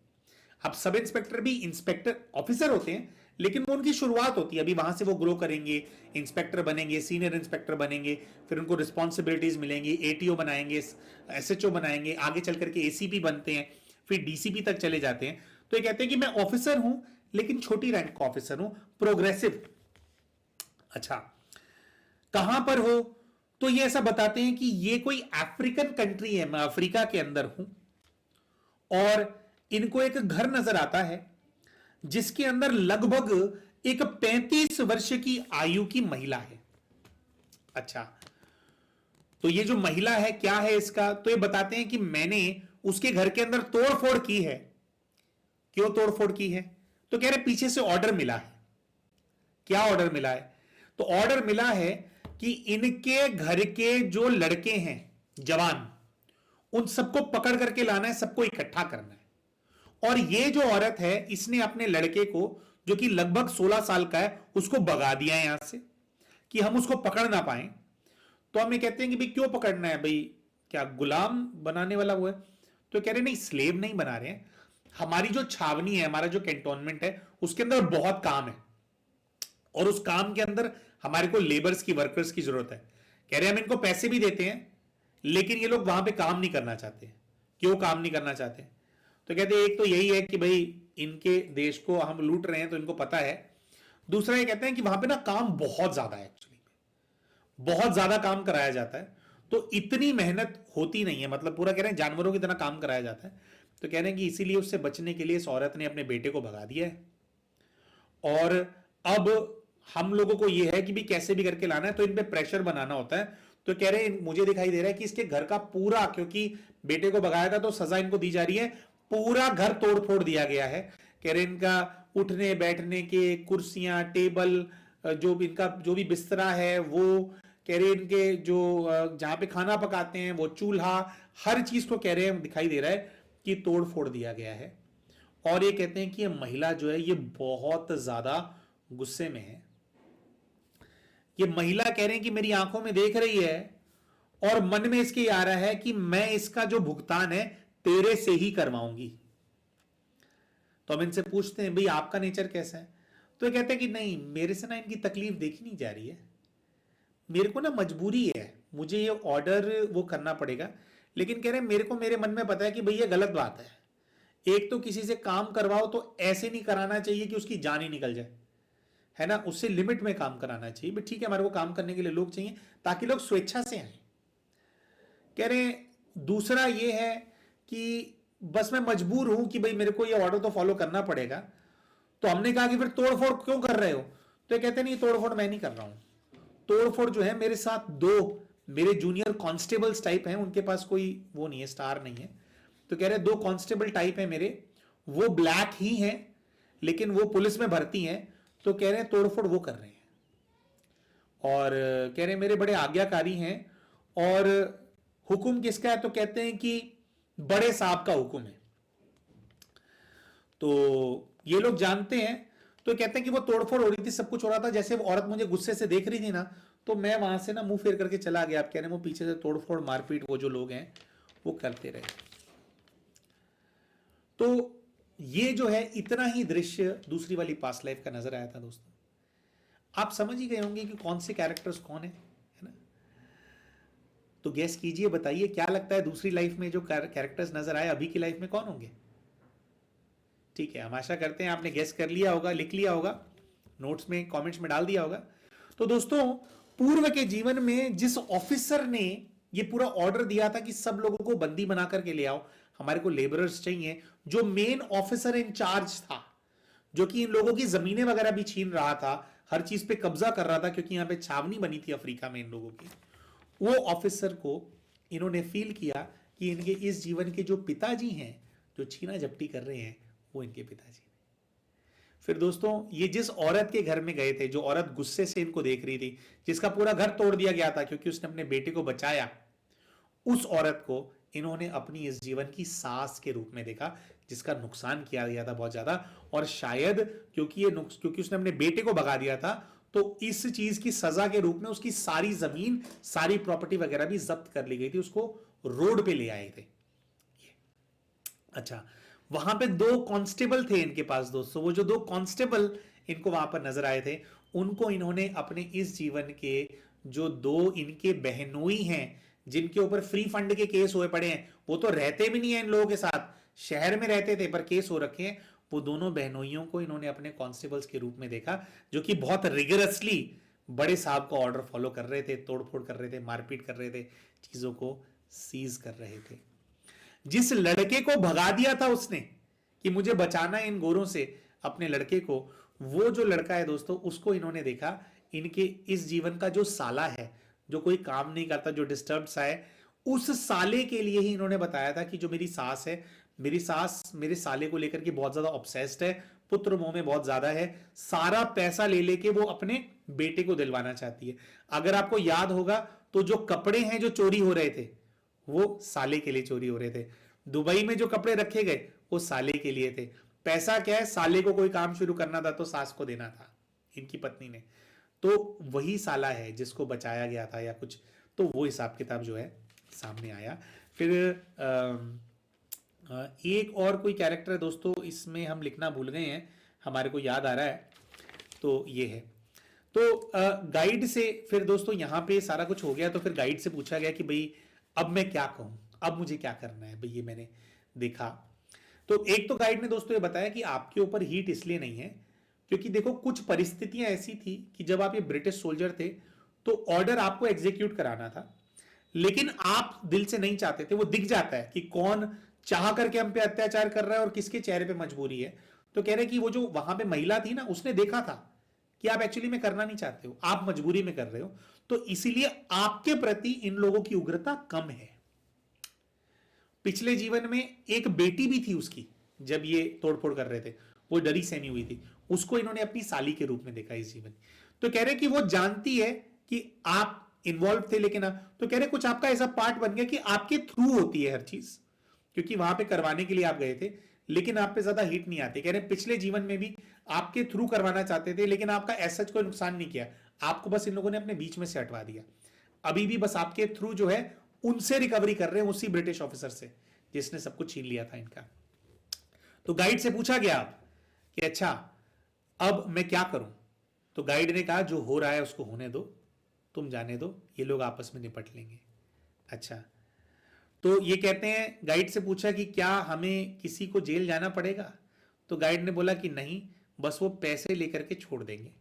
अब सब इंस्पेक्टर भी इंस्पेक्टर ऑफिसर होते हैं, लेकिन वो उनकी शुरुआत होती है, अभी वहां से वो ग्रो करेंगे, इंस्पेक्टर बनेंगे, सीनियर इंस्पेक्टर बनेंगे, फिर उनको रिस्पॉन्सिबिलिटीज मिलेंगी, एटीओ बनाएंगे, एसएचओ बनाएंगे, आगे चल करके एसीपी बनते हैं, फिर डीसीपी तक चले जाते हैं। तो ये कहते हैं कि मैं ऑफिसर हूं लेकिन छोटी रैंक का ऑफिसर हूं, प्रोग्रेसिव। अच्छा, कहां पर हो, तो ये ऐसा बताते हैं कि ये कोई अफ्रीकन कंट्री है, मैं अफ्रीका के अंदर हूं और इनको एक घर नजर आता है जिसके अंदर लगभग एक 35 वर्ष की आयु की महिला है। अच्छा, तो ये जो महिला है क्या है इसका, तो ये बताते हैं कि मैंने उसके घर के अंदर तोड़फोड़ की है। क्यों तोड़फोड़ की है, तो कह रहे पीछे से ऑर्डर मिला है। क्या ऑर्डर मिला है, तो ऑर्डर मिला है कि इनके घर के जो लड़के हैं जवान, उन सबको पकड़ करके लाना है, सबको इकट्ठा करना है। और ये जो औरत है इसने अपने लड़के को जो कि लगभग 16 साल का है उसको भगा दिया है यहां से कि हम उसको पकड़ ना पाए। तो हम ये कहते हैं कि भाई क्यों पकड़ना है, भाई क्या गुलाम बनाने वाला वो है, तो कह रहे नहीं स्लेव नहीं बना रहे हैं, हमारी जो छावनी है, हमारा जो कैंटोनमेंट है उसके अंदर बहुत काम है और उस काम के अंदर हमारे को लेबर्स की, वर्कर्स की जरूरत है। कह रहे हम इनको पैसे भी देते हैं लेकिन ये लोग वहां पे काम नहीं करना चाहते। क्यों काम नहीं करना चाहते, तो कहते हैं एक तो यही है कि भाई इनके देश को हम लूट रहे हैं तो इनको पता है, दूसरा ये कहते हैं कि वहां पे ना काम बहुत ज्यादा है, एक्चुअली बहुत ज्यादा काम कराया जाता है, तो इतनी मेहनत होती नहीं है, मतलब पूरा कह रहे हैं जानवरों की तरह काम कराया जाता है। तो कह रहे हैं कि इसीलिए उससे बचने के लिए इस औरत ने अपने बेटे को भगा दिया है और अब हम लोगों को यह है कि भी कैसे भी करके लाना है, तो इन पे प्रेशर बनाना होता है। तो कह रहे हैं मुझे दिखाई दे रहा है कि इसके घर का पूरा, क्योंकि बेटे को भगाया था तो सजा इनको दी जा रही है, पूरा घर तोड़ फोड़ दिया गया है। कह रहे इनका उठने बैठने के कुर्सियां, टेबल, जो भी इनका जो भी बिस्तरा है वो, कह रहे इनके जो जहां पे खाना पकाते हैं वो चूल्हा, हर चीज को कह रहे हैं दिखाई दे रहा है कि तोड़ फोड़ दिया गया है। और ये कहते हैं कि ये महिला जो है ये बहुत ज्यादा गुस्से में है। ये महिला कह रहे हैं कि मेरी आंखों में देख रही है और मन में इसके आ रहा है कि मैं इसका जो भुगतान है तेरे से ही करवाऊंगी। तो हम इनसे पूछते हैं भाई आपका नेचर कैसा है, तो ये कहते हैं कि नहीं मेरे से ना इनकी तकलीफ देखी नहीं जा रही है, मेरे को ना मजबूरी है, मुझे ये ऑर्डर वो करना पड़ेगा। लेकिन कह रहे हैं मेरे को मेरे मन में पता है कि भाई ये गलत बात है। एक तो किसी से काम करवाओ तो ऐसे नहीं कराना चाहिए कि उसकी जान ही निकल जाए, है ना, उससे लिमिट में काम कराना चाहिए। ठीक है हमारे को काम करने के लिए लोग चाहिए ताकि लोग स्वेच्छा से आए। कह रहे हैं दूसरा ये है कि बस मैं मजबूर हूं कि भाई मेरे को ये ऑर्डर तो फॉलो करना पड़ेगा। तो हमने कहा कि फिर तोड़फोड़ क्यों कर रहे हो, तो ये कहते नहीं तोड़फोड़ मैं नहीं कर रहा हूं, तोड़फोड़ जो है मेरे साथ दो मेरे जूनियर कांस्टेबल्स टाइप हैं, उनके पास कोई वो नहीं है, स्टार नहीं है। तो कह रहे दो कांस्टेबल टाइप है मेरे, वो ब्लैक ही हैं लेकिन वो पुलिस में भर्ती हैं। तो कह रहे हैं तोड़फोड़ वो कर रहे हैं और कह रहे हैं मेरे बड़े आज्ञाकारी हैं। और हुक्म किसका है, तो कहते हैं कि बड़े साहब का हुक्म है। तो ये लोग जानते हैं। तो कहते हैं कि वो तोड़फोड़ हो रही थी, सब कुछ हो रहा था, जैसे वो औरत मुझे गुस्से से देख रही थी ना, तो मैं वहां से ना मुंह फेर करके चला गया। आप कह रहे हैं वो पीछे से तोड़फोड़ मारपीट वो जो लोग हैं वो करते रहे। तो ये जो है इतना ही दृश्य दूसरी वाली पास्ट लाइफ का नजर आया था दोस्तों। आप समझ ही गए होंगे कि कौन से कैरेक्टर्स कौन है ना। तो गेस कीजिए, बताइए क्या लगता है दूसरी लाइफ में जो कैरेक्टर्स नजर आए अभी की लाइफ में कौन होंगे। ठीक है, हम आशा करते हैं आपने गेस कर लिया होगा, लिख लिया होगा, नोट्स में कमेंट्स में डाल दिया होगा। तो दोस्तों पूर्व के जीवन में जिस ऑफिसर ने ये पूरा ऑर्डर दिया था कि सब लोगों को बंदी बना करके ले आओ, हमारे को लेबरर्स चाहिए, जो मेन ऑफिसर इन चार्ज था, जो कि इन लोगों की जमीनें वगैरह भी छीन रहा था, हर चीज पे कब्जा कर रहा था, क्योंकि यहां पे छावनी बनी थी अफ्रीका में इन लोगों की, वो ऑफिसर को इन्होंने फील किया कि इनके इस जीवन के जो पिताजी हैं जो छीना झपटी कर रहे हैं वो इनके पिताजी ने। फिर दोस्तों ये जिस औरत के घर में गए थे, जो औरत गुस्से से इनको देख रही थी, जिसका पूरा घर तोड़ दिया गया था क्योंकि उसने अपने बेटे को बचाया, उस औरत को इन्होंने अपनी इस जीवन की सास के रूप में देखा, जिसका नुकसान किया गया था बहुत ज्यादा। और शायद क्योंकि उसने अपने बेटे को भगा दिया था, तो इस चीज की सजा के रूप में उसकी सारी जमीन, सारी प्रॉपर्टी वगैरह भी जब्त कर ली गई थी, उसको रोड पे ले आए थे। अच्छा, वहां पे दो कांस्टेबल थे इनके पास दोस्तों, वो जो दो कांस्टेबल इनको वहां पर नजर आए थे, उनको इन्होंने अपने इस जीवन के जो दो इनके बहनोई हैं, जिनके ऊपर फ्री फंड के केस हुए पड़े हैं, वो तो रहते भी नहीं है इन लोगों के साथ, शहर में रहते थे पर केस हो रखे हैं, वो दोनों बहनोइयों को इन्होंने अपने कांस्टेबल्स के रूप में देखा, जो कि बहुत रिगरसली बड़े साहब का ऑर्डर फॉलो कर रहे थे, तोड़फोड़ कर रहे थे, मारपीट कर रहे थे, चीजों को सीज कर रहे थे। जिस लड़के को भगा दिया था उसने कि मुझे बचाना है इन गोरों से अपने लड़के को, वो जो लड़का है दोस्तों, उसको इन्होंने देखा इनके इस जीवन का जो साला है, जो कोई काम नहीं करता, जो डिस्टर्ब सा है, उस साले के लिए ही इन्होंने बताया था कि जो मेरी सास है, मेरी सास मेरे साले को लेकर के बहुत ज्यादा ऑब्सेस्ड है, पुत्र मोह में बहुत ज्यादा है, सारा पैसा ले लेके वो अपने बेटे को दिलवाना चाहती है। अगर आपको याद होगा तो जो कपड़े हैं जो चोरी हो रहे थे वो साले के लिए चोरी हो रहे थे, दुबई में जो कपड़े रखे गए वो साले के लिए थे। पैसा क्या है, साले को कोई काम शुरू करना था तो सास को देना था इनकी पत्नी ने, तो वही साला है जिसको बचाया गया था या कुछ, तो वो हिसाब किताब जो है सामने आया। फिर एक और कोई कैरेक्टर है दोस्तों, इसमें हम लिखना भूल गए हैं, हमारे को याद आ रहा है, तो ये है। तो गाइड से फिर दोस्तों यहाँ पे सारा कुछ हो गया, तो फिर गाइड से पूछा गया कि भाई अब मैं क्या कहूं, अब मुझे क्या करना है भाई, ये मैंने देखा। तो एक तो गाइड ने दोस्तों ये बताया कि आपके ऊपर हीट इसलिए नहीं है क्योंकि देखो कुछ परिस्थितियां ऐसी थी कि जब आप ये ब्रिटिश सोल्जर थे तो ऑर्डर आपको एग्जीक्यूट कराना था, लेकिन आप दिल से नहीं चाहते थे, वो दिख जाता है कि कौन चाह करके हम पे अत्याचार कर रहा है और किसके चेहरे पे मजबूरी है। तो कह रहे कि वो जो वहां पे महिला थी ना, उसने देखा था कि आप एक्चुअली में करना नहीं चाहते हो, आप मजबूरी में कर रहे हो, तो इसीलिए आपके प्रति इन लोगों की उग्रता कम है। पिछले जीवन में एक बेटी भी थी उसकी, जब ये तोड़फोड़ कर रहे थे, वो डरी सहमी हुई थी, उसको इन्होंने अपनी साली के रूप में देखा इस जीवन। तो कह रहे कि वो जानती है कि आप इन्वॉल्व थे, लेकिन तो कह रहे कुछ आपका ऐसा पार्ट बन गया कि आपके थ्रू होती है हर चीज, क्योंकि वहां पे करवाने के लिए आप गए थे, लेकिन आप पे ज्यादा हिट नहीं आते। कह रहे पिछले जीवन में भी आपके थ्रू करवाना चाहते थे, लेकिन आपका ऐसा कोई नुकसान नहीं किया, आपको बस इन लोगों ने अपने बीच में से हटवा दिया। अभी भी बस आपके थ्रू जो है उनसे रिकवरी कर रहे हैं, उसी ब्रिटिश ऑफिसर से जिसने सब कुछ छीन लिया था इनका। तो गाइड से पूछा गया कि अच्छा अब मैं क्या करूं? तो गाइड ने कहा जो हो रहा है उसको होने दो, तुम जाने दो, ये लोग आपस में निपट लेंगे। अच्छा, तो ये कहते हैं, गाइड से पूछा कि क्या हमें किसी को जेल जाना पड़ेगा? तो गाइड ने बोला कि नहीं, बस वो पैसे लेकर के छोड़ देंगे।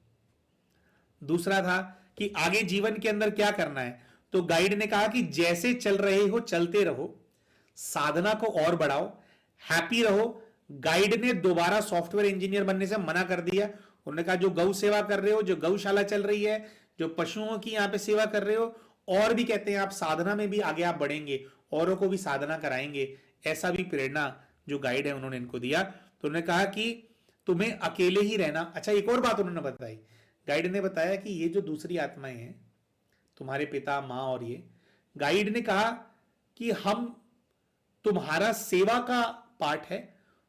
दूसरा था कि आगे जीवन के अंदर क्या करना है? तो गाइड ने कहा कि जैसे चल रहे हो चलते रहो, साधना को और बढ़ाओ, हैप्पी रहो। गाइड ने दोबारा सॉफ्टवेयर इंजीनियर बनने से मना कर दिया। उन्होंने कहा जो गौ सेवा कर रहे हो, जो गौशाला चल रही है, जो पशुओं की यहां पे सेवा कर रहे हो, और भी कहते हैं आप साधना में भी आगे आप बढ़ेंगे, औरों को भी साधना कराएंगे, ऐसा भी प्रेरणा जो गाइड है उन्होंने इनको दिया। तो उन्होंने कहा कि तुम्हें अकेले ही रहना। अच्छा, एक और बात उन्होंने बताई, गाइड ने बताया कि ये जो दूसरी आत्माएं हैं, तुम्हारे पिता माँ और ये, गाइड ने कहा कि हम तुम्हारा सेवा का पार्ट है,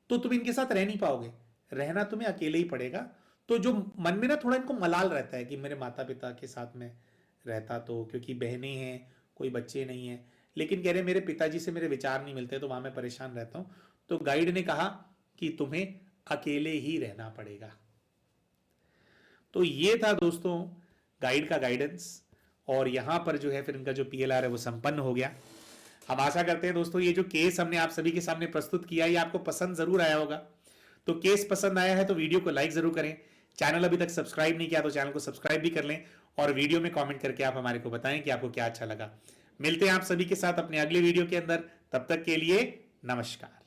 तो तुम इनके साथ रह नहीं पाओगे, रहना तुम्हें अकेले ही पड़ेगा। तो जो मन में ना थोड़ा इनको मलाल रहता है कि मेरे माता पिता के साथ में रहता, तो क्योंकि बहनें हैं, कोई बच्चे नहीं है, लेकिन कह रहे मेरे पिताजी से मेरे विचार नहीं मिलते, तो वहां मैं परेशान रहता हूं। तो गाइड ने कहा कि तुम्हें अकेले ही रहना पड़ेगा। तो ये था दोस्तों गाइड का गाइडेंस, और यहां पर जो है फिर इनका जो पीएलआर है वो संपन्न हो गया। हम आशा करते हैं दोस्तों ये जो केस हमने आप सभी के सामने प्रस्तुत किया ये आपको पसंद जरूर आया होगा। तो केस पसंद आया है तो वीडियो को लाइक जरूर करें, चैनल अभी तक सब्सक्राइब नहीं किया तो चैनल को सब्सक्राइब भी कर लें, और वीडियो में कमेंट करके आप हमारे को बताएं कि आपको क्या अच्छा लगा। मिलते हैं आप सभी के साथ अपने अगले वीडियो के अंदर, तब तक के लिए नमस्कार।